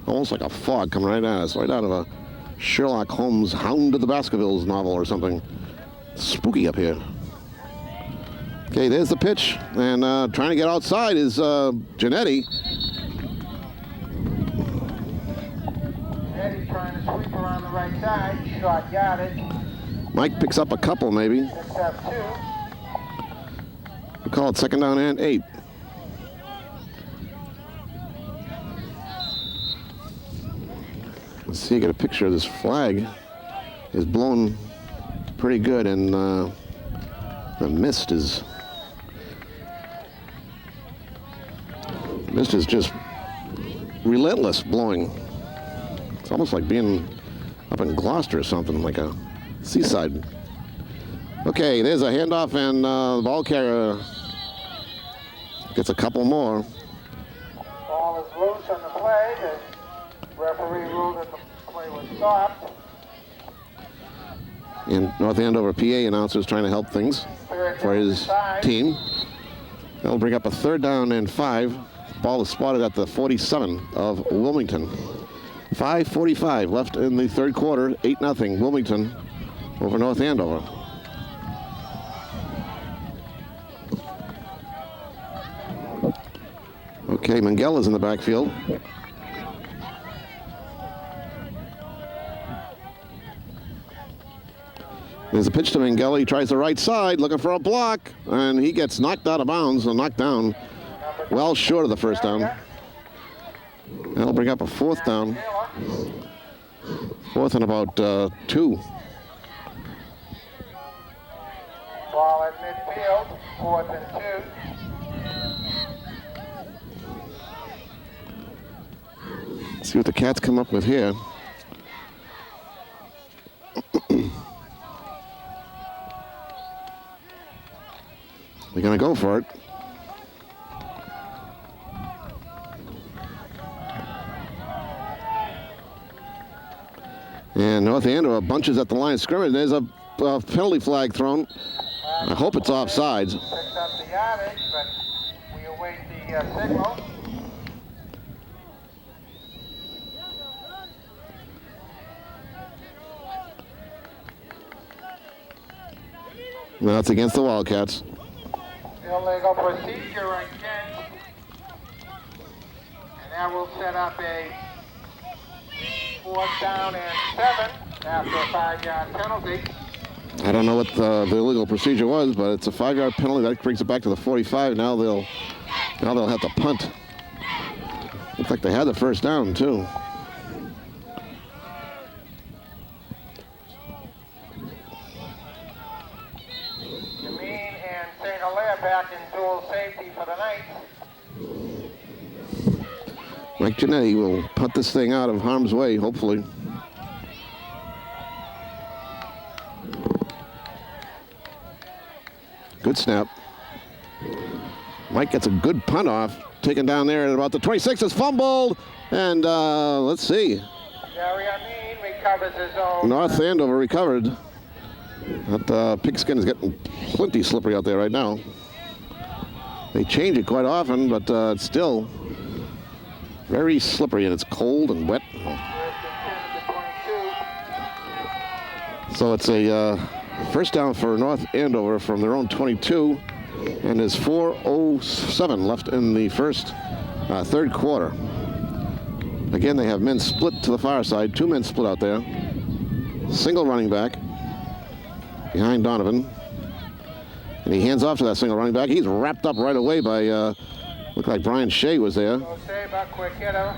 almost like a fog coming right at us, right out of a Sherlock Holmes Hound of the Baskervilles novel or something. Spooky up here. Okay, there's the pitch, and trying to get outside is Janetti. Janetti trying to sweep around the right side, short yardage. Mike picks up a couple, maybe. Picks up 2. We call it 2nd down and 8. Let's see, get a picture of this flag. Is blown pretty good, and the mist is just relentless blowing. It's almost like being up in Gloucester or something, like a seaside. Okay, there's a handoff, and the ball carrier gets a couple more. Ball is loose on the play. The referee ruled that the play was stopped. And North Andover PA announcer's trying to help things for his team. That'll bring up a 3rd down and 5. Ball is spotted at the 47 of Wilmington. 5:45 left in the third quarter. 8-0 Wilmington over North Andover. Okay, Mangela's in the backfield. There's a pitch to Mangela. He tries the right side, looking for a block, and he gets knocked out of bounds, or knocked down, well short of the first down. That'll bring up a 4th down. 4th and about 2. Ball at midfield, 4th and 2. Let's see what the Cats come up with here. They're going to go for it. And North Andover bunches at the line of scrimmage. There's a penalty flag thrown. I hope it's offsides. Picks up the yardage, but we await the signal. That's against the Wildcats. Illegal procedure against. And that will set up a 4th down and 7 after a 5-yard penalty. I don't know what the illegal procedure was, but it's a 5-yard penalty. That brings it back to the 45. Now they'll have to punt. Looks like they had the first down, too. Yameen and St. Hilaire back in dual safety for the night. Mike Giannetti will punt this thing out of harm's way, hopefully. Good snap. Mike gets a good punt off. Taken down there at about the 26. It's fumbled. And let's see. Gary Amin recovers his own. North Andover recovered. That pigskin is getting plenty slippery out there right now. They change it quite often, but it's still very slippery, and it's cold and wet. So it's a first down for North Andover from their own 22, and there's 4:07 left in the third quarter. Again, they have men split to the far side, 2 men split out there. Single running back behind Donovan. And he hands off to that single running back. He's wrapped up right away by, looked like Brian Shea was there. Shea, quick hitter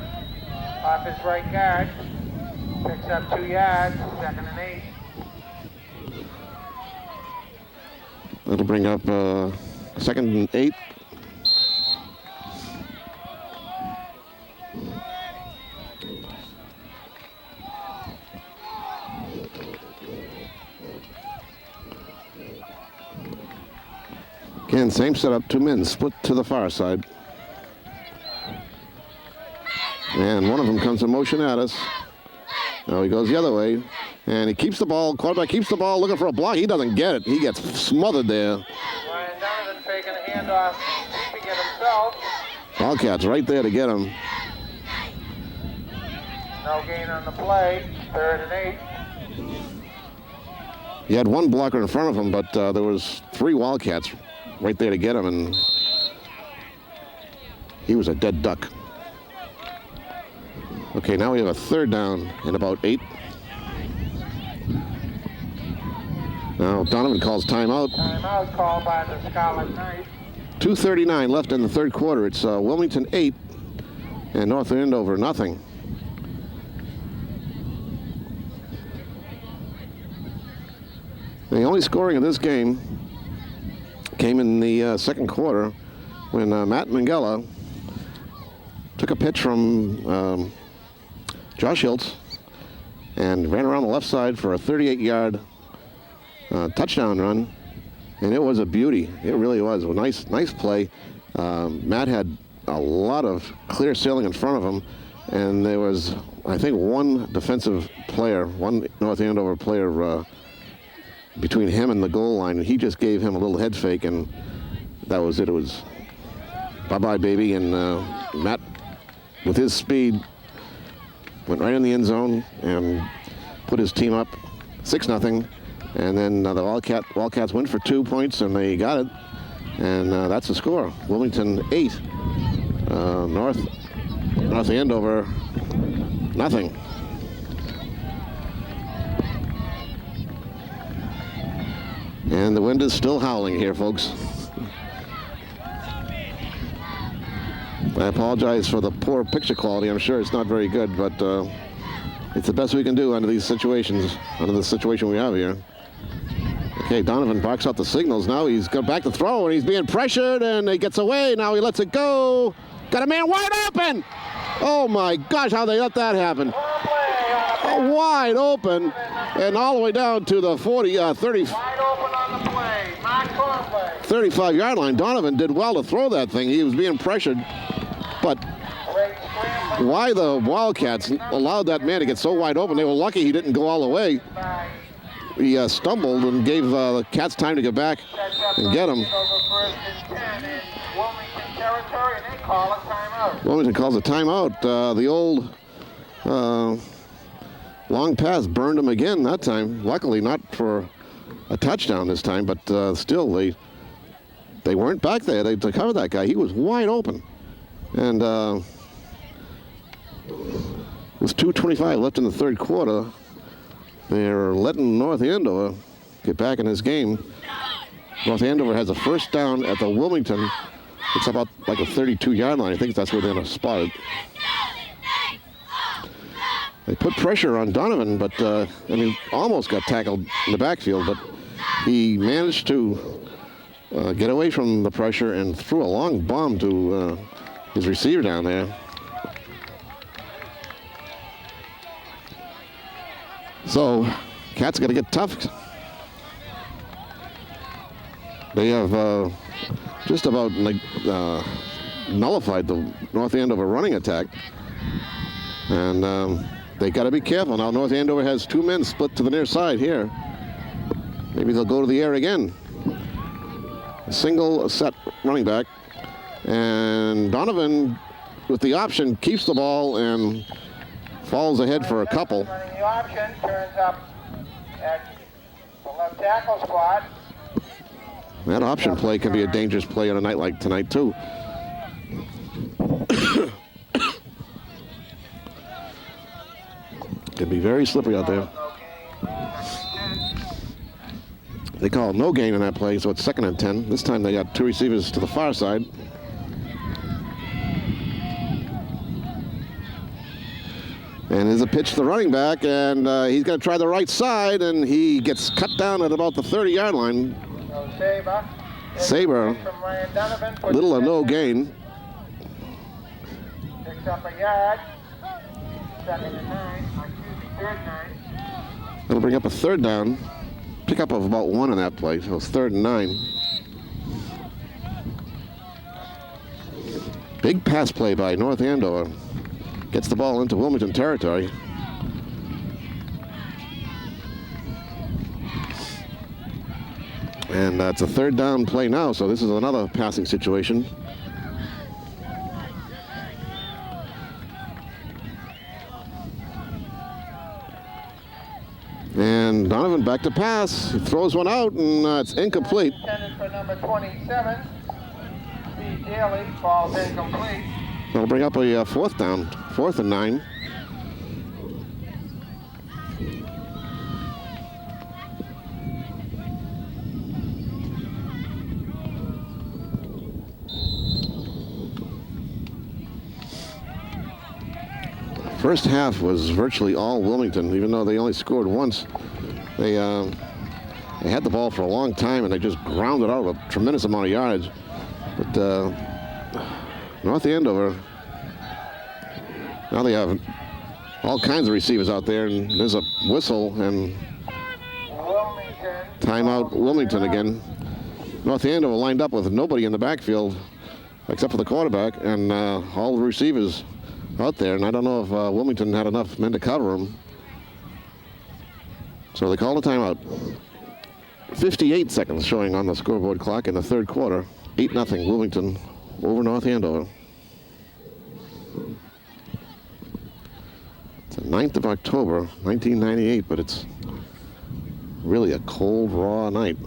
off his right guard. Picks up 2 yards, 2nd and 8. That'll bring up 2nd and 8. Again, same setup, 2 men split to the far side. And one of them comes in motion at us. Now he goes the other way. And he keeps the ball. Quarterback keeps the ball looking for a block. He doesn't get it. He gets smothered there. Ryan Donovan faking a handoff, keeping it himself. Wildcats right there to get him. No gain on the play. 3rd and 8. He had 1 blocker in front of him, but there was 3 Wildcats right there to get him, and he was a dead duck. Okay, now we have a 3rd down and about 8. Now Donovan calls timeout. Timeout called by the Scarlet Knights. 2:39 left in the third quarter. It's Wilmington 8 and North Andover nothing. The only scoring of this game came in the second quarter when Matt Mangella took a pitch from Josh Hiltz and ran around the left side for a 38-yard touchdown run, and it was a beauty. It really was a nice play. Matt had a lot of clear sailing in front of him, and there was, I think, one defensive player, one North Andover player between him and the goal line, and he just gave him a little head fake, and that was it. It was bye-bye, baby, and Matt, with his speed, went right in the end zone and put his team up 6-0. And then the Wildcats went for 2 points, and they got it. And that's the score. Wilmington 8, North Andover nothing. And the wind is still howling here, folks. I apologize for the poor picture quality. I'm sure it's not very good, but it's the best we can do under these situations, under the situation we have here. Okay, Donovan barks out the signals. Now he's got back to throw, and he's being pressured, and he gets away. Now he lets it go. Got a man wide open. Oh, my gosh, how they let that happen. Wide open, and all the way down to the 30. Wide open on the play. Mark Cornplay. 35-yard line. Donovan did well to throw that thing. He was being pressured, but why the Wildcats allowed that man to get so wide open? They were lucky he didn't go all the way. He stumbled and gave the Cats time to get back and get him. Wilmington calls a timeout. The old long pass burned him again that time. Luckily, not for a touchdown this time, but still they weren't back there to cover that guy. He was wide open. And with 2:25 left in the third quarter, they're letting North Andover get back in this game. North Andover has a first down at the Wilmington. It's about like a 32-yard line. I think that's where they're going to spot it. They put pressure on Donovan, but almost got tackled in the backfield, but he managed to get away from the pressure and threw a long bomb to his receiver down there. So, Cats got to get tough. They have just about nullified the North Andover running attack. And they got to be careful. Now North Andover has two men split to the near side here. Maybe they'll go to the air again. A single set running back. And Donovan, with the option, keeps the ball and falls ahead for a couple. Running the option, turns up at the left tackle spot. That option play can be a dangerous play on a night like tonight, too. Can be very slippery out there. They call no gain in that play, so it's 2nd and 10. This time they got two receivers to the far side. And there's a pitch to the running back, and he's going to try the right side, and he gets cut down at about the 30-yard line. Saber, little or no gain. Picks up a yard. 2nd and 9, third and 9. That'll bring up a third down. Pickup of about 1 on that play, so it's 3rd and 9. Big pass play by North Andover. Gets the ball into Wilmington territory. And that's a 3rd down play now, so this is another passing situation. And Donovan back to pass. He throws one out, and it's incomplete. Intended for number 27. Steve Daly, falls incomplete. That'll bring up a 4th down, 4th and 9. First half was virtually all Wilmington, even though they only scored once. They had the ball for a long time, and they just grounded out a tremendous amount of yardage. But North Andover, now they have all kinds of receivers out there, and there's a whistle, and timeout Wilmington again. North Andover lined up with nobody in the backfield except for the quarterback, and all the receivers out there, and I don't know if Wilmington had enough men to cover them. So they called a timeout. 58 seconds showing on the scoreboard clock in the third quarter. 8-0 Wilmington over North Andover. It's the 9th of October, 1998, but it's really a cold, raw night.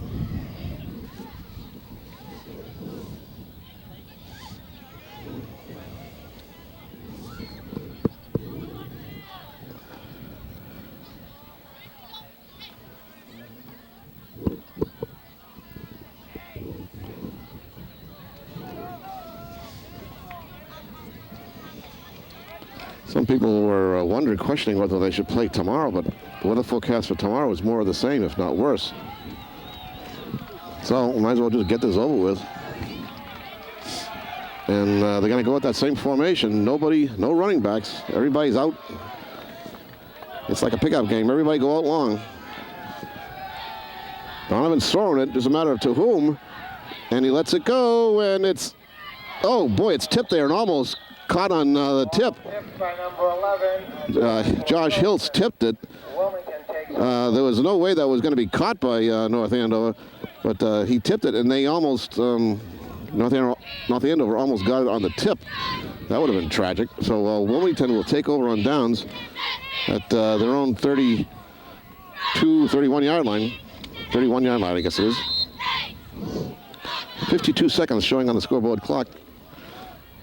Some people were wondering, questioning whether they should play tomorrow, but the weather forecast for tomorrow is more of the same, if not worse. So we might as well just get this over with. And they're going to go with that same formation. Nobody, no running backs. Everybody's out. It's like a pickup game. Everybody go out long. Donovan's throwing it. It's a matter of to whom. And he lets it go, and it's, oh boy, it's tipped there and almost caught on the tip. Tipped by number 11. Josh Hiltz tipped it. There was no way that was going to be caught by North Andover, but he tipped it, and they almost, North Andover almost got it on the tip. That would have been tragic. So Wilmington will take over on downs at their own 32, 31-yard line. 31-yard line, I guess it is. 52 seconds showing on the scoreboard clock.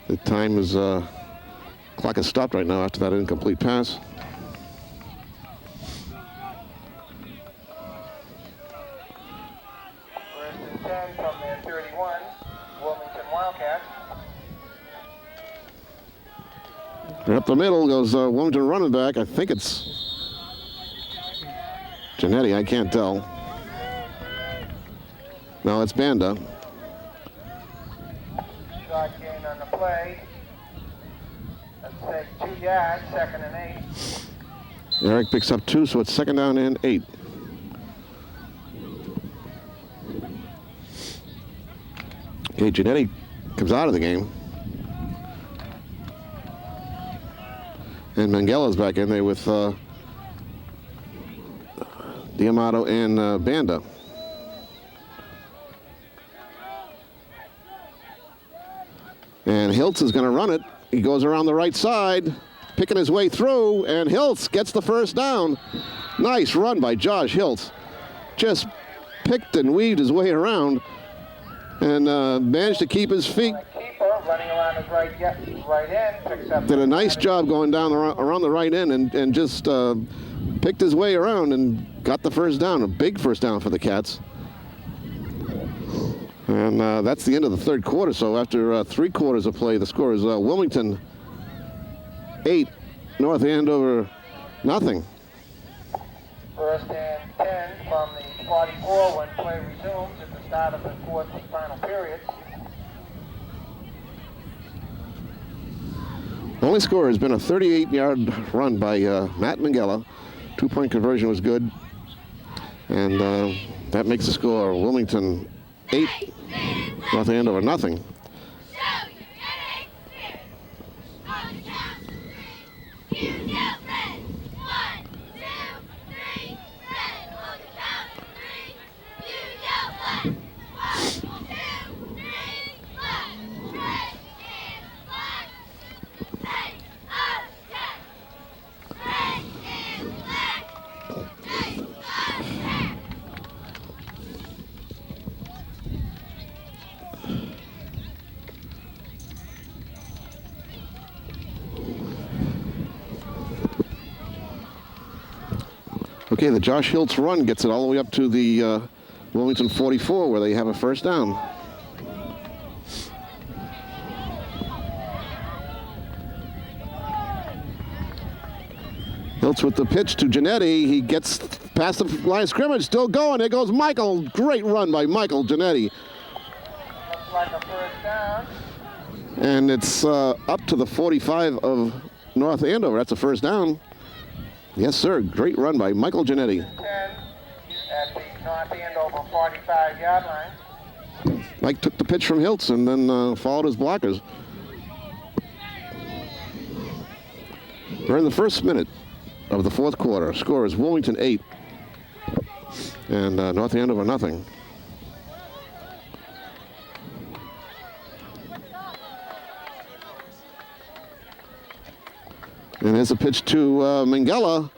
The time is, clock is stopped right now after that incomplete pass. First and 10 from their 31, Wilmington Wildcats. Right up the middle goes Wilmington running back. I think it's Janetti, I can't tell. No, it's Banda. Short gain on the play. Let's say 2 yards, 2nd and 8. Eric picks up 2, so it's 2nd down and 8. Okay, Janetti comes out of the game. And Mangella's back in there with D'Amato and Banda. And Hiltz is going to run it. He goes around the right side, picking his way through, and Hiltz gets the first down. Nice run by Josh Hiltz. Just picked and weaved his way around and managed to keep his feet. Keeper running around his right end, picks up. Did a nice job going down around the right end and just picked his way around and got the first down, a big first down for the Cats. And that's the end of the third quarter. So after 3 quarters of play, the score is Wilmington 8, North Andover nothing. First and 10 from the 44 when play resumes at the start of the fourth and final period. The only score has been a 38-yard run by Matt Mangella. 2-point conversion was good. And that makes the score Wilmington 8, North Andover nothing. Okay, the Josh Hiltz run gets it all the way up to the Wilmington 44 where they have a first down. Hiltz with the pitch to Janetti. He gets past the line of scrimmage, still going. There goes Michael. Great run by Michael Janetti. Looks like a first down. And it's up to the 45 of North Andover. That's a first down. Yes, sir. Great run by Michael Janetti. 10 at the North Andover 45-yard line. Mike took the pitch from Hiltz and then followed his blockers. We're in the first minute of the fourth quarter. Score is Wilmington 8 and North Andover nothing. And there's a pitch to Mangella.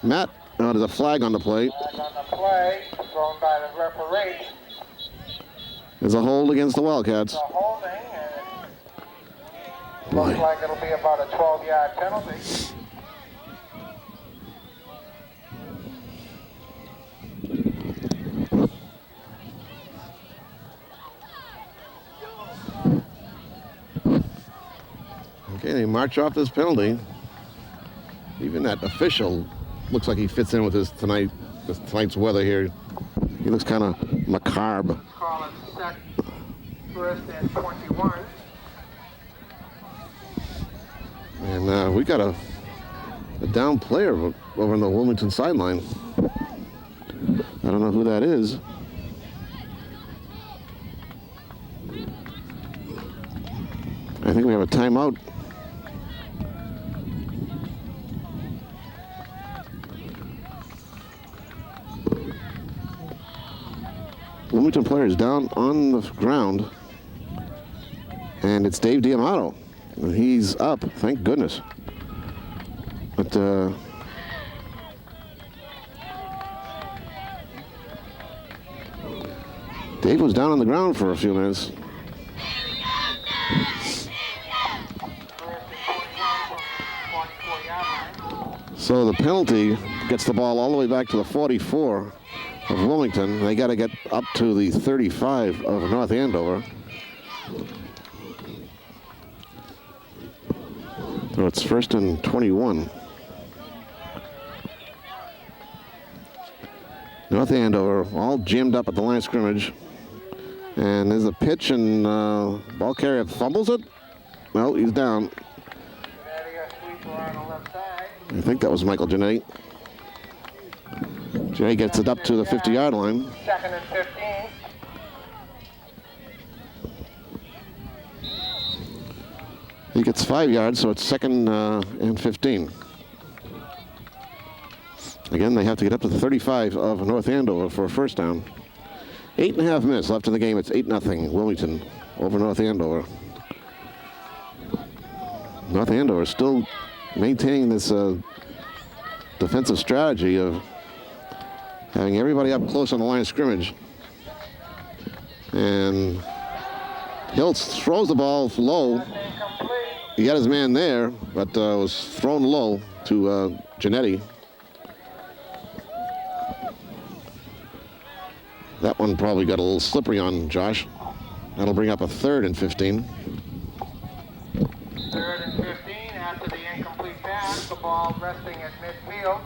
Matt, there's a flag on the play. Flag on the play, thrown by the referee. There's a hold against the Wildcats. It's a holding, and it looks like it'll be about a 12-yard penalty. Okay, they march off this penalty. Even that official looks like he fits in with tonight's weather here. He looks kind of macabre. Call it set, first and 21. And we got a down player over on the Wilmington sideline. I don't know who that is. I think we have a timeout. Wilmington player is down on the ground, and it's Dave D'Amato. He's up, thank goodness. But Dave was down on the ground for a few minutes. So the penalty gets the ball all the way back to the 44 of Wilmington. They got to get up to the 35 of North Andover. So it's 1st and 21. North Andover all jammed up at the line of scrimmage. And there's a pitch, and ball carrier fumbles it. No, he's down. I think that was Michael Janetti. Janetti gets it up to the 50-yard line. 2nd and 15. He gets 5 yards, so it's 2nd and 15. Again, they have to get up to the 35 of North Andover for a first down. 8.5 minutes left in the game. It's 8-0 Wilmington over North Andover. North Andover still maintaining this defensive strategy of having everybody up close on the line of scrimmage. And Hiltz throws the ball low. He got his man there, but was thrown low to Janetti. That one probably got a little slippery on Josh. That'll bring up a 3rd and 15. 3rd and 15 after the incomplete pass. The ball resting at midfield.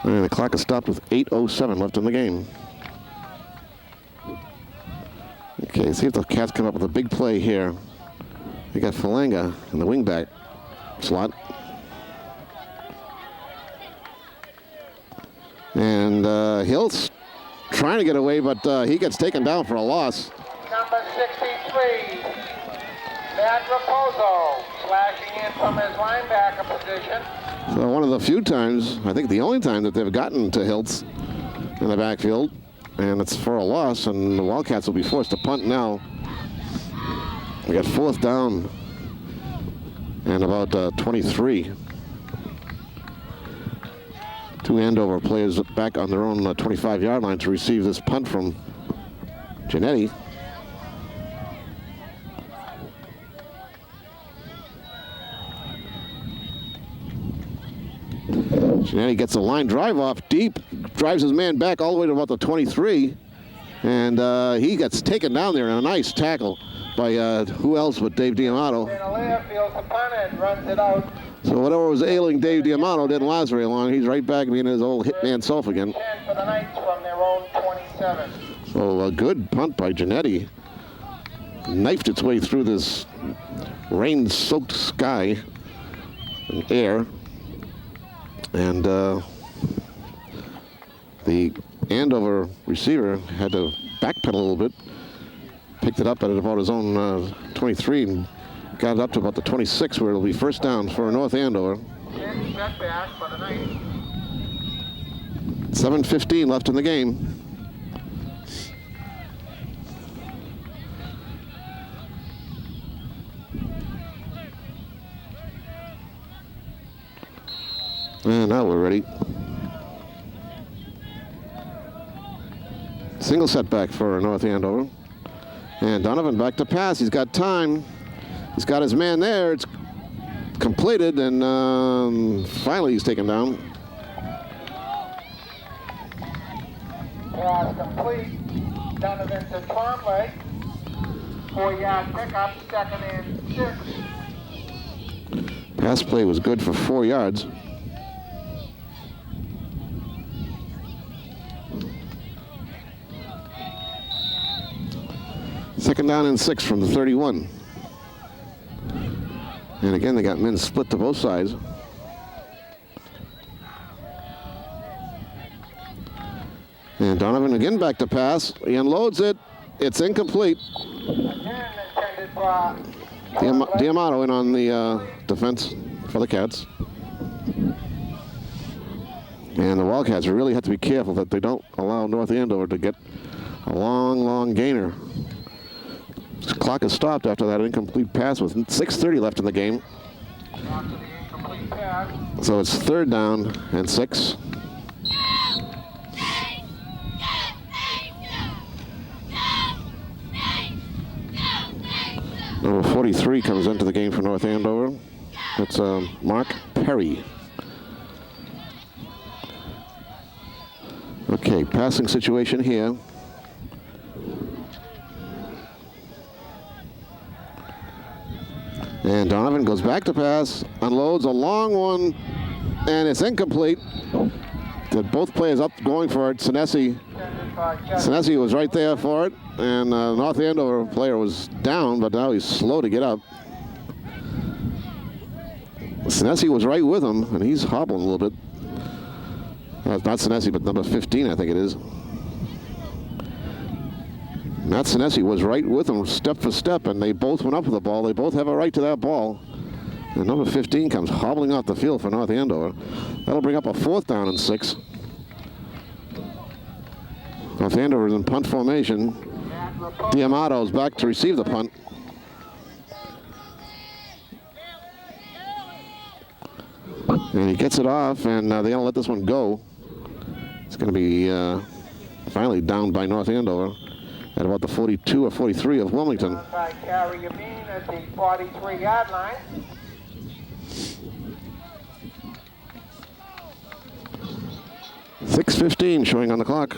And the clock is stopped with 8:07 left in the game. Okay, see if the Cats come up with a big play here. They got Falanga in the wingback slot. And Hiltz trying to get away, but he gets taken down for a loss. Number 63, Matt Raposo, flashing in from his linebacker position. So one of the few times, I think the only time that they've gotten to Hiltz in the backfield, and it's for a loss, and the Wildcats will be forced to punt now. We got 4th down and about 23. 2 Andover players back on their own 25-yard line to receive this punt from Janetti. Janetti gets a line drive off deep, drives his man back all the way to about the 23, and he gets taken down there in a nice tackle by who else but Dave Diamato. Feels the punt and runs it out. So whatever was ailing Dave Diamato didn't last very long. He's right back being his old hitman self again. 10 for the Knights from their own 27. So a good punt by Janetti. Knifed its way through this rain-soaked sky and air. And the Andover receiver had to backpedal a little bit. Picked it up at about his own 23 and got it up to about the 26, where it'll be first down for North Andover. Big setback for the Knights. 7:15 left in the game. And now we're ready. Single setback for North Andover. And Donovan back to pass. He's got time. He's got his man there. It's completed, and finally he's taken down. Pass complete. Donovan to Twombly. 4-yard pickup, 2nd and 6. Pass play was good for 4 yards. Second down and 6 from the 31. And again, they got men split to both sides. And Donovan again back to pass. He unloads it. It's incomplete. Again intended for Diamato in on the defense for the Cats. And the Wildcats really have to be careful that they don't allow North Andover to get a long gainer. This clock is stopped after that incomplete pass with 6:30 left in the game. after the incomplete pass. So it's 3rd down and 6. Number 43 comes into the game for North Andover. That's Mark Perry. Okay, passing situation here. And Donovan goes back to pass, unloads a long one, and it's incomplete. Both players up going for it. Sinesi was right there for it, and North Andover player was down, but now he's slow to get up. Sinesi was right with him, and he's hobbling a little bit. Not Sinesi, but number 15, I think it is. Matt Sinesi was right with him, step for step, and they both went up with the ball. They both have a right to that ball. And number 15 comes hobbling off the field for North Andover. That'll bring up a 4th down and 6. North Andover is in punt formation. Diamato's back to receive the punt. And he gets it off, and they're going to let this one go. It's going to be finally down by North Andover at about the 42 or 43 of Wilmington. By Carrie Yameen at the 43-yard line. .6:15 showing on the clock.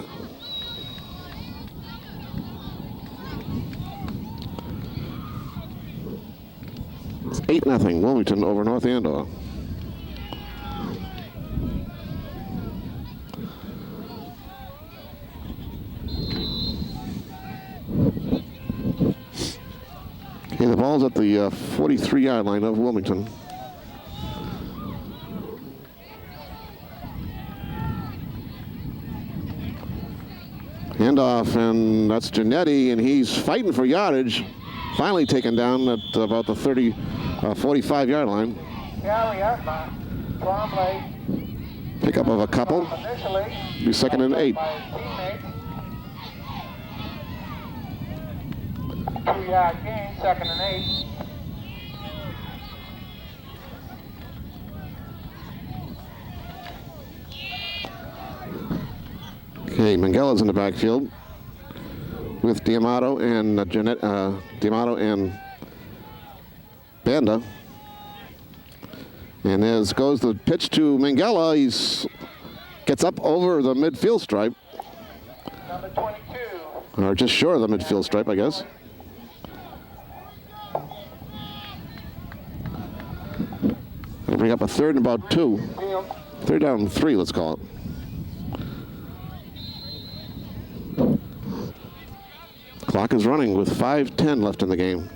It's 8-0 Wilmington over North Andover. Okay, the ball's at the 43-yard line of Wilmington. Handoff, and that's Giannetti, and he's fighting for yardage. Finally taken down at about the 45-yard line. Pickup of a couple. Be 2nd and 8. 2-yard gain, 2nd and 8. Okay, Mangella's in the backfield with Diamato and Diamato and Banda. And as goes the pitch to Mangella, he gets up over the midfield stripe. Number 22. Or just short of the midfield stripe, I guess. It'll bring up a 3rd and about 2. 3rd down and 3, let's call it. Clock is running with 5:10 left in the game.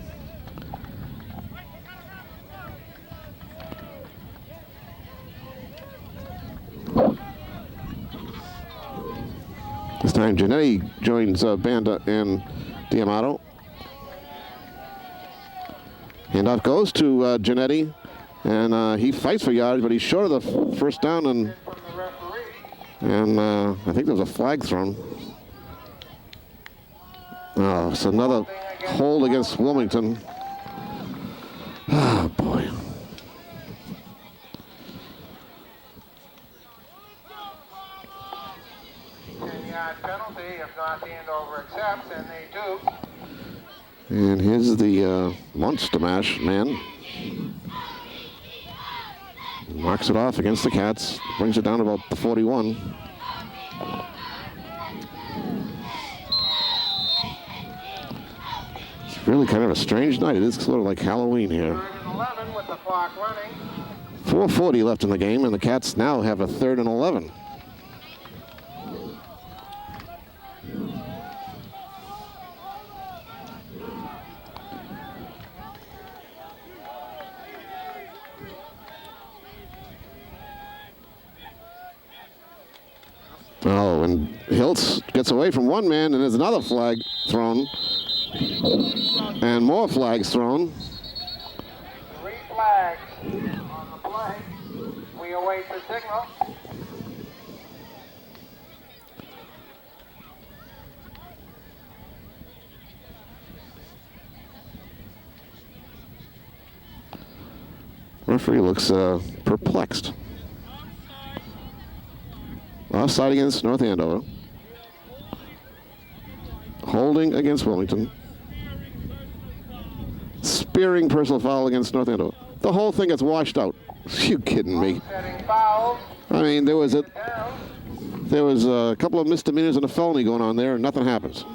This time Giannetti joins Banda and Diamato. Handoff goes to Giannetti, and he fights for yards, but he's short of the 1st down, and I think there's a flag thrown. Oh, it's another hold against Wilmington. Oh, boy. Penalty if North Andover accepts, and they do. And here's the Monster Mash man. Marks it off against the Cats. Brings it down about the 41. It's really kind of a strange night. It is sort of like Halloween here. 3rd and 11 with the clock running. 4:40 left in the game, and the Cats now have a 3rd and 11. Oh, and Hiltz gets away from one man, and there's another flag thrown. And more flags thrown. 3 flags on the play. We await the signal. Referee looks perplexed. Offside against North Andover. Holding against Wilmington. spearing personal foul against North Andover. The whole thing gets washed out. You kidding me? Setting fouls. I mean, there was a Down. couple of misdemeanors and a felony going on there, and nothing happens.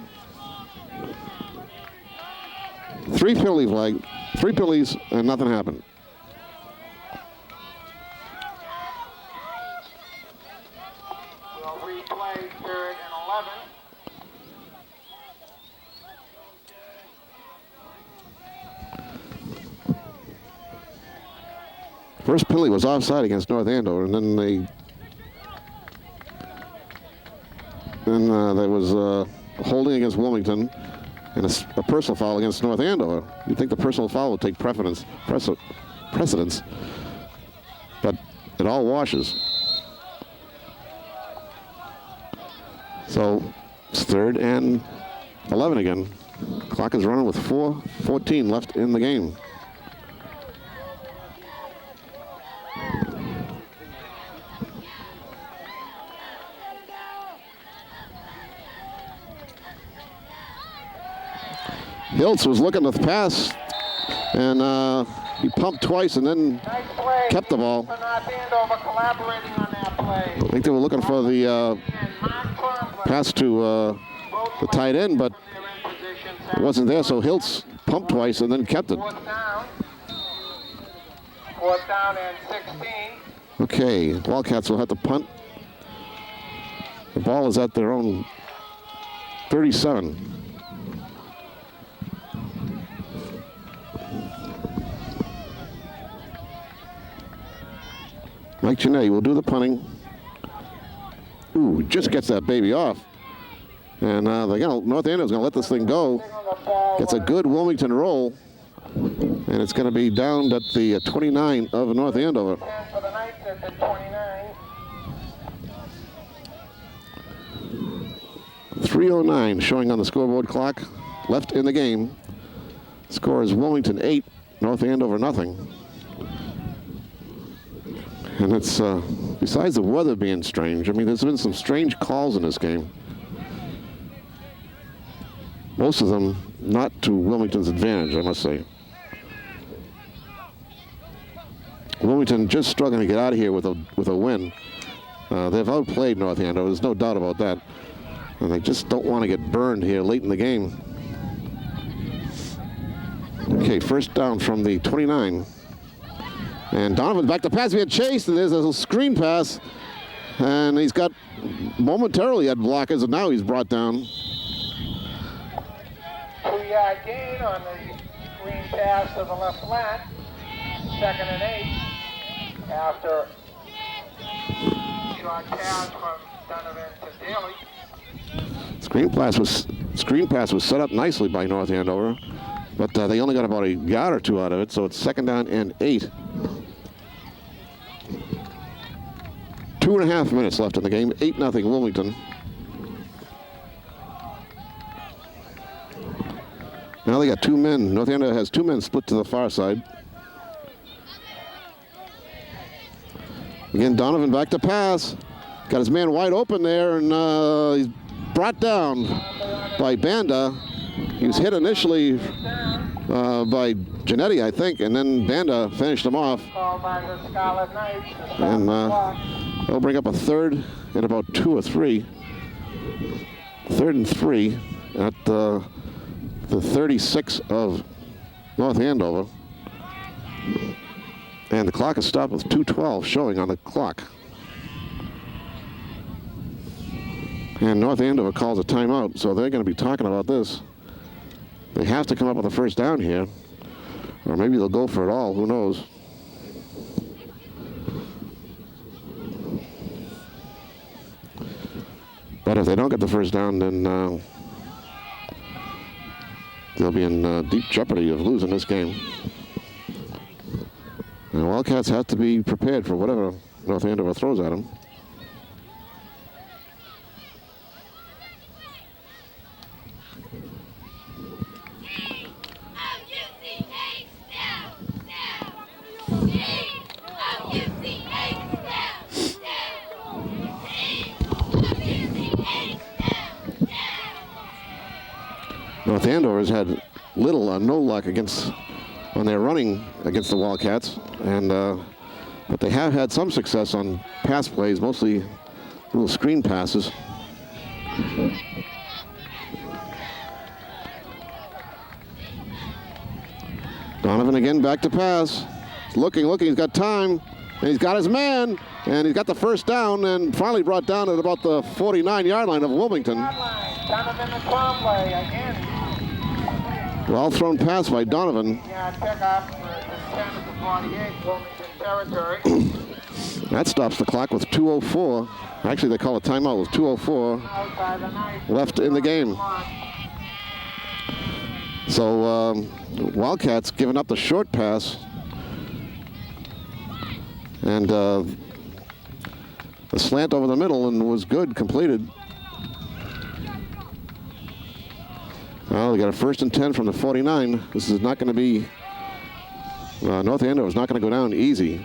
3 penalties, and nothing happened. We'll replay 3rd and 11. First penalty was offside against North Andover, and then there was holding against Wilmington and a personal foul against North Andover. You'd think the personal foul would take precedence, but it all washes. So it's 3rd and 11 again. Clock is running with 4:14 left in the game. Hiltz was looking to pass, and he pumped twice and then Nice play. kept the ball. For North Andover collaborating on that play. I think they were looking for the And Mark Trump pass to the tight end, but they're in position. it wasn't there, so Hiltz pumped twice and then kept it. 4th down. 4th down and 16. Okay, Wildcats will have to punt. The ball is at their own 37. Mike Giannetti will do the punting. Ooh, just gets that baby off. And North Andover's going to let this thing go. Gets a good Wilmington roll. And it's going to be down at the 29 of North Andover. 10 for the Knights at the 29. 3:09 showing on the scoreboard clock. Left in the game. Score is Wilmington 8, North Andover nothing. And it's, besides the weather being strange, I mean, there's been some strange calls in this game. Most of them not to Wilmington's advantage, I must say. Wilmington just struggling to get out of here with a win. They've outplayed North Andover, there's no doubt about that. And they just don't want to get burned here late in the game. Okay, first down from the 29. And Donovan back to pass, being chased, and there's a little screen pass. And he's got momentarily had blockers, and now he's brought down. 2-yard gain on the screen pass to the left flat. 2nd and 8. After short pass from Donovan to Daly. Screen pass was set up nicely by North Andover, but they only got about a yard or two out of it, so it's 2nd down and 8. 2.5 minutes left in the game. 8-0 Wilmington. Now they got 2 men. North Andover has 2 men split to the far side. Again, Donovan back to pass. Got his man wide open there, and he's brought down by Banda. He was hit initially by Giannetti, I think, and then Banda finished him off. Called by the Scarlet Knights. to stop And the clock. they'll bring up a 3rd and about 2 or 3. 3rd and 3 at the 36 of North Andover. And the clock is stopped with 2:12 showing on the clock. And North Andover calls a timeout, so they're going to be talking about this. They have to come up with a first down here, or maybe they'll go for it all, who knows. But if they don't get the first down, then they'll be in deep jeopardy of losing this game. And Wildcats have to be prepared for whatever North Andover throws at them. North Andover's had little or no luck against on their running against the Wildcats, and but they have had some success on pass plays, mostly little screen passes. Donovan again back to pass. He's looking, he's got time, and he's got his man, and he's got the first down, and finally brought down at about the 49-yard line of Wilmington. Donovan the Trombley again. Well thrown pass by Donovan. Yeah, pickup for 10 to the 48, Wilmington territory. That stops the clock with 2:04. Actually, they call a timeout with 2:04 left in the game. So Wildcats giving up the short pass, and the slant over the middle, and was good, completed. Well, we got a 1st and 10 from the 49. This is not going to be, North Andover is not going to go down easy.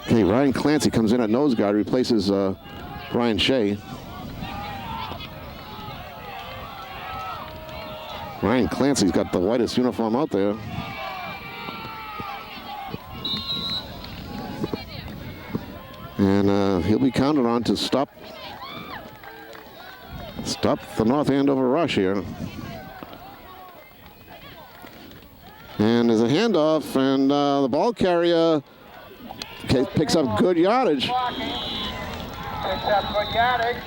Okay, Ryan Clancy comes in at nose guard, replaces Ryan Shea. Ryan Clancy's got the whitest uniform out there. And he'll be counted on to stop the North Andover rush here. And there's a handoff, and the ball carrier picks up good yardage. Picks up good yardage.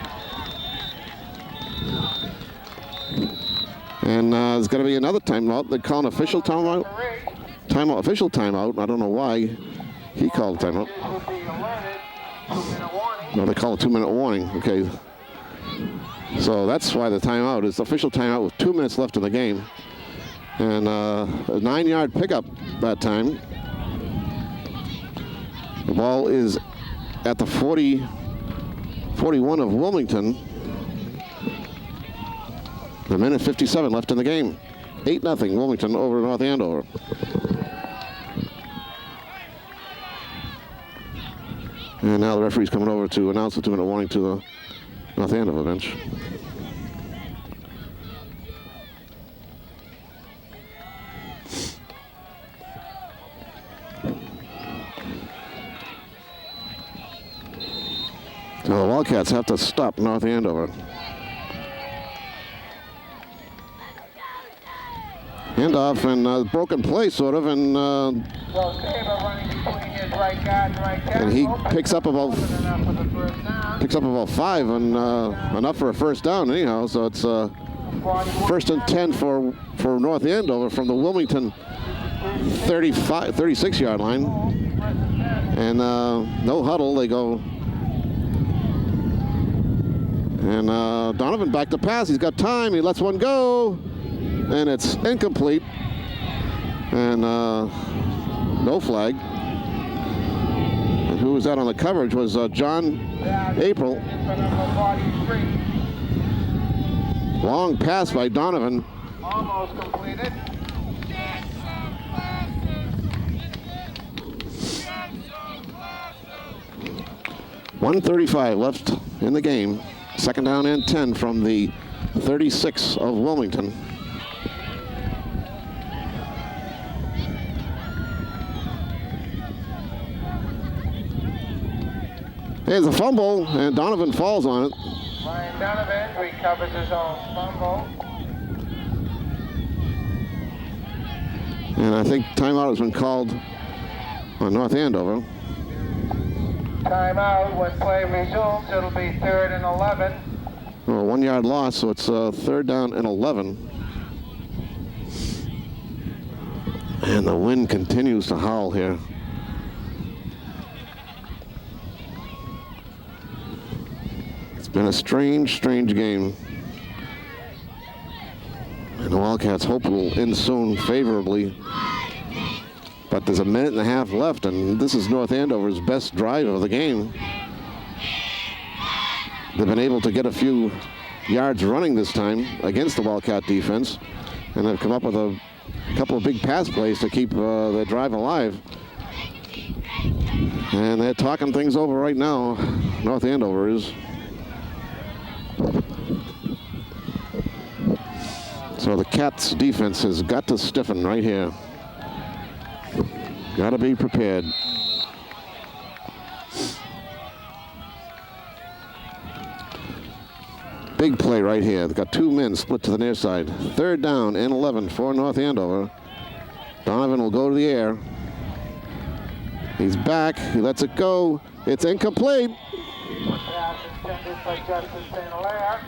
And there's going to be another timeout. They call an official timeout. Official timeout. I don't know why he called timeout. No, they call a 2-minute warning. Okay. So that's why the timeout is official timeout with 2 minutes left in the game. And a 9-yard pickup that time. The ball is at the 41 of Wilmington. A minute 57 left in the game. 8-0 Wilmington over North Andover. And now the referee's coming over to announce the 2-minute warning to the North Andover bench. So the Wildcats have to stop North Andover. Handoff and broken play, sort of, and he picks up about 5 and enough for a first down anyhow. So it's 1st and 10 for North Andover from the Wilmington 36-yard line, and no huddle. They go. And Donovan back to pass. He's got time. He lets one go. And it's incomplete. And no flag. And who was that on the coverage was John April. Long pass by Donovan. Almost completed. .135 left in the game. 2nd down and 10 from the 36 of Wilmington. There's a fumble, and Donovan falls on it. Ryan Donovan recovers his own fumble. And I think timeout has been called on North Andover. Timeout. When play resumes, it'll be 3rd and 11. Well, 1-yard loss, so it's 3rd down and 11. And the wind continues to howl here. It's been a strange game. And the Wildcats hope it will end soon favorably. But there's a minute and a half left, and this is North Andover's best drive of the game. They've been able to get a few yards running this time against the Wildcat defense, and they've come up with a couple of big pass plays to keep their drive alive. And they're talking things over right now. North Andover is. So the Cats' defense has got to stiffen right here. Got to be prepared. Big play right here. They've got two men split to the near side. 3rd down and 11 for North Andover. Donovan will go to the air. He's back. He lets it go. It's incomplete. Pass intended by Justin St. Hilaire.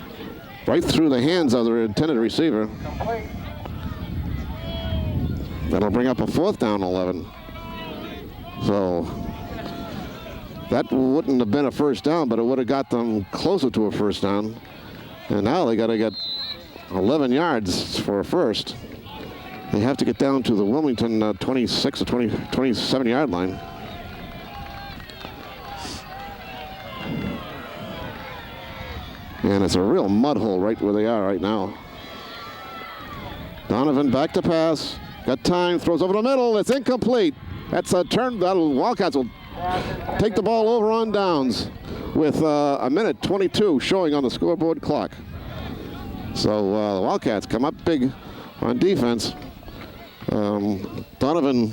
Right through the hands of the intended receiver. Complete. That'll bring up a 4th down 11. So that wouldn't have been a first down, but it would have got them closer to a first down. And now they got to get 11 yards for a first. They have to get down to the Wilmington 26 or 27 yard line. And it's a real mud hole right where they are right now. Donovan back to pass. Got time, throws over the middle. It's incomplete. That's a turn. Wildcats will take the ball over on downs with a minute 22 showing on the scoreboard clock. So the Wildcats come up big on defense. Donovan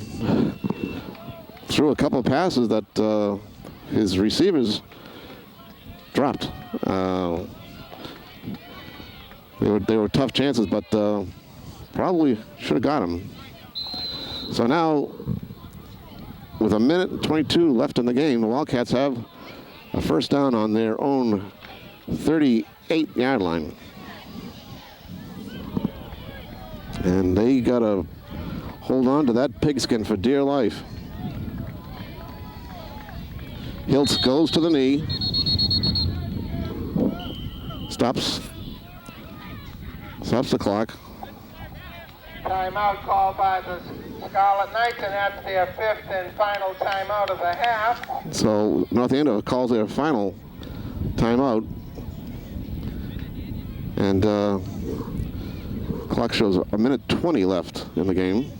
threw a couple of passes that his receivers dropped. They were tough chances, but probably should have got them. So now, with a minute and 22 left in the game, the Wildcats have a first down on their own 38-yard line. And they got to hold on to that pigskin for dear life. Hiltz goes to the knee. Stops the clock. Timeout called by the Scarlet Knights, and that's their 5th and final timeout of the half. So North Andover calls their final timeout. And clock shows a minute 20 left in the game.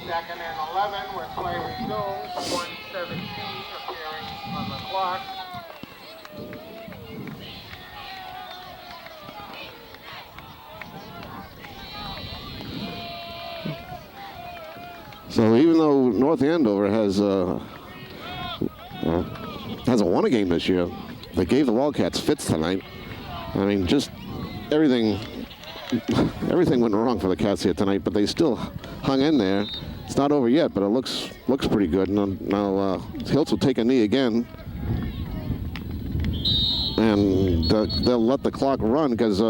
Second and 11 when play resumes. 1:17 appearing on the clock. So even though North Andover hasn't won a game this year, they gave the Wildcats fits tonight. I mean, just everything went wrong for the Cats here tonight, but they still hung in there. It's not over yet, but it looks pretty good. Now Hiltz will take a knee again, and they'll let the clock run because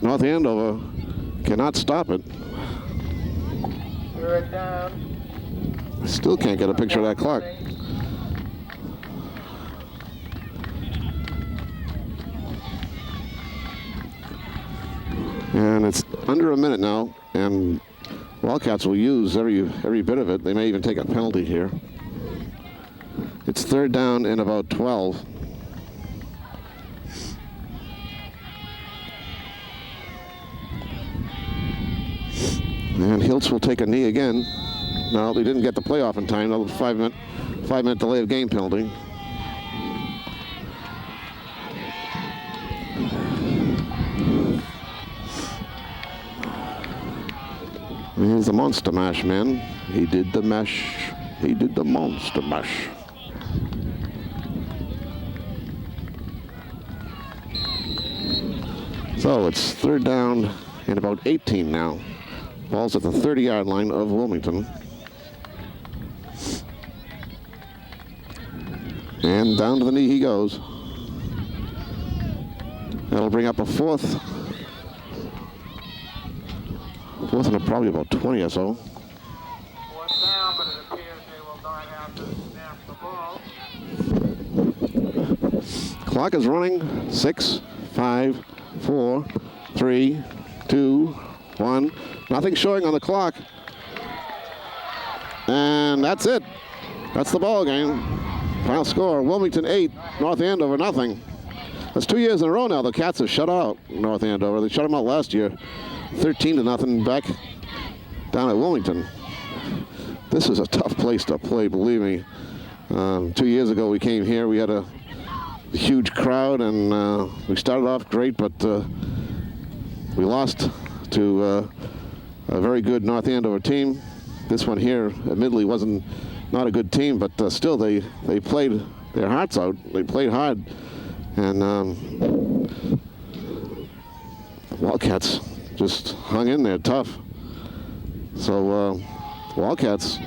North Andover cannot stop it. 3rd down. Still can't get a picture of that clock. And it's under a minute now, and Wildcats will use every bit of it. They may even take a penalty here. It's 3rd down and about 12. And Hiltz will take a knee again. No, they didn't get the playoff in time. Another 5-minute delay of game penalty. Here's the Monster Mash, man. He did the mash. He did the Monster Mash. So it's 3rd down and about 18 now. Ball's at the 30-yard line of Wilmington. And down to the knee he goes. That'll bring up a 4th. 4th and probably about 20 or so. 4th down, but it appears they will not have to snap the ball. Clock is running. 6, 5, 4, 3, 2, 1. Nothing showing on the clock. And that's it. That's the ball game. Final score, Wilmington 8, North Andover nothing. That's 2 years in a row now. The Cats have shut out North Andover. They shut them out last year, 13-0 back down at Wilmington. This is a tough place to play, believe me. 2 years ago we came here. We had a huge crowd, and we started off great, but we lost to a very good North Andover team. This one here, admittedly, wasn't not a good team, but still they played their hearts out. They played hard, and Wildcats just hung in there tough. So Wildcats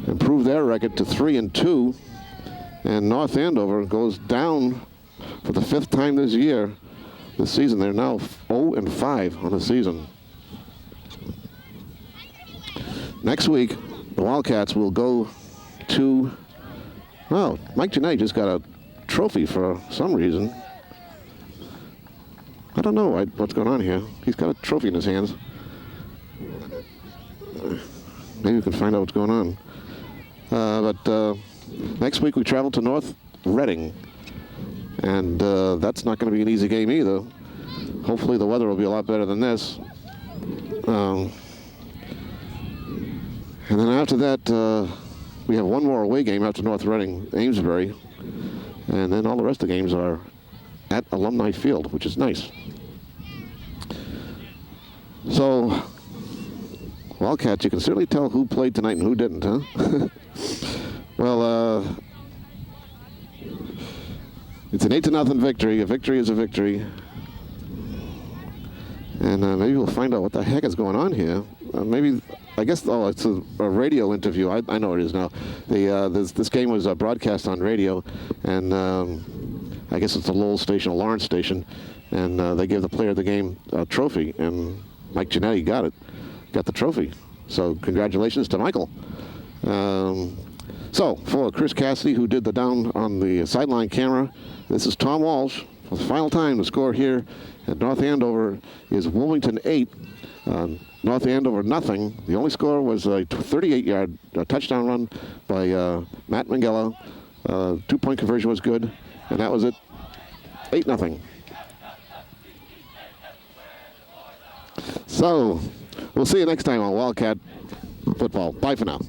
improved their record to 3-2, and North Andover goes down for the 5th time this season. They're now 0-5 on the season. Next week, the Wildcats will go to, well, Mike Janae just got a trophy for some reason. I don't know what's going on here. He's got a trophy in his hands. Maybe we can find out what's going on. But next week we travel to North Reading, and that's not going to be an easy game either. Hopefully the weather will be a lot better than this. And then after that, we have one more away game after North Reading, Amesbury, and then all the rest of the games are at Alumni Field, which is nice. So, Wildcats, you can certainly tell who played tonight and who didn't, huh? Well, it's an 8-0 victory. A victory is a victory. And maybe we'll find out what the heck is going on here. Maybe, I guess, oh, it's a radio interview. I know it is now. This game was broadcast on radio, and I guess it's the Lowell station, a Lawrence station, and they gave the player of the game a trophy, and Mike Giannetti got the trophy. So congratulations to Michael. So for Chris Cassidy, who did the down on the sideline camera, this is Tom Walsh. For the final time, the score here at North Andover is Wilmington 8, North Andover nothing. The only score was a 38-yard touchdown run by Matt Mangella. 2-point conversion was good, and that was it. 8-0. So we'll see you next time on Wildcat Football. Bye for now.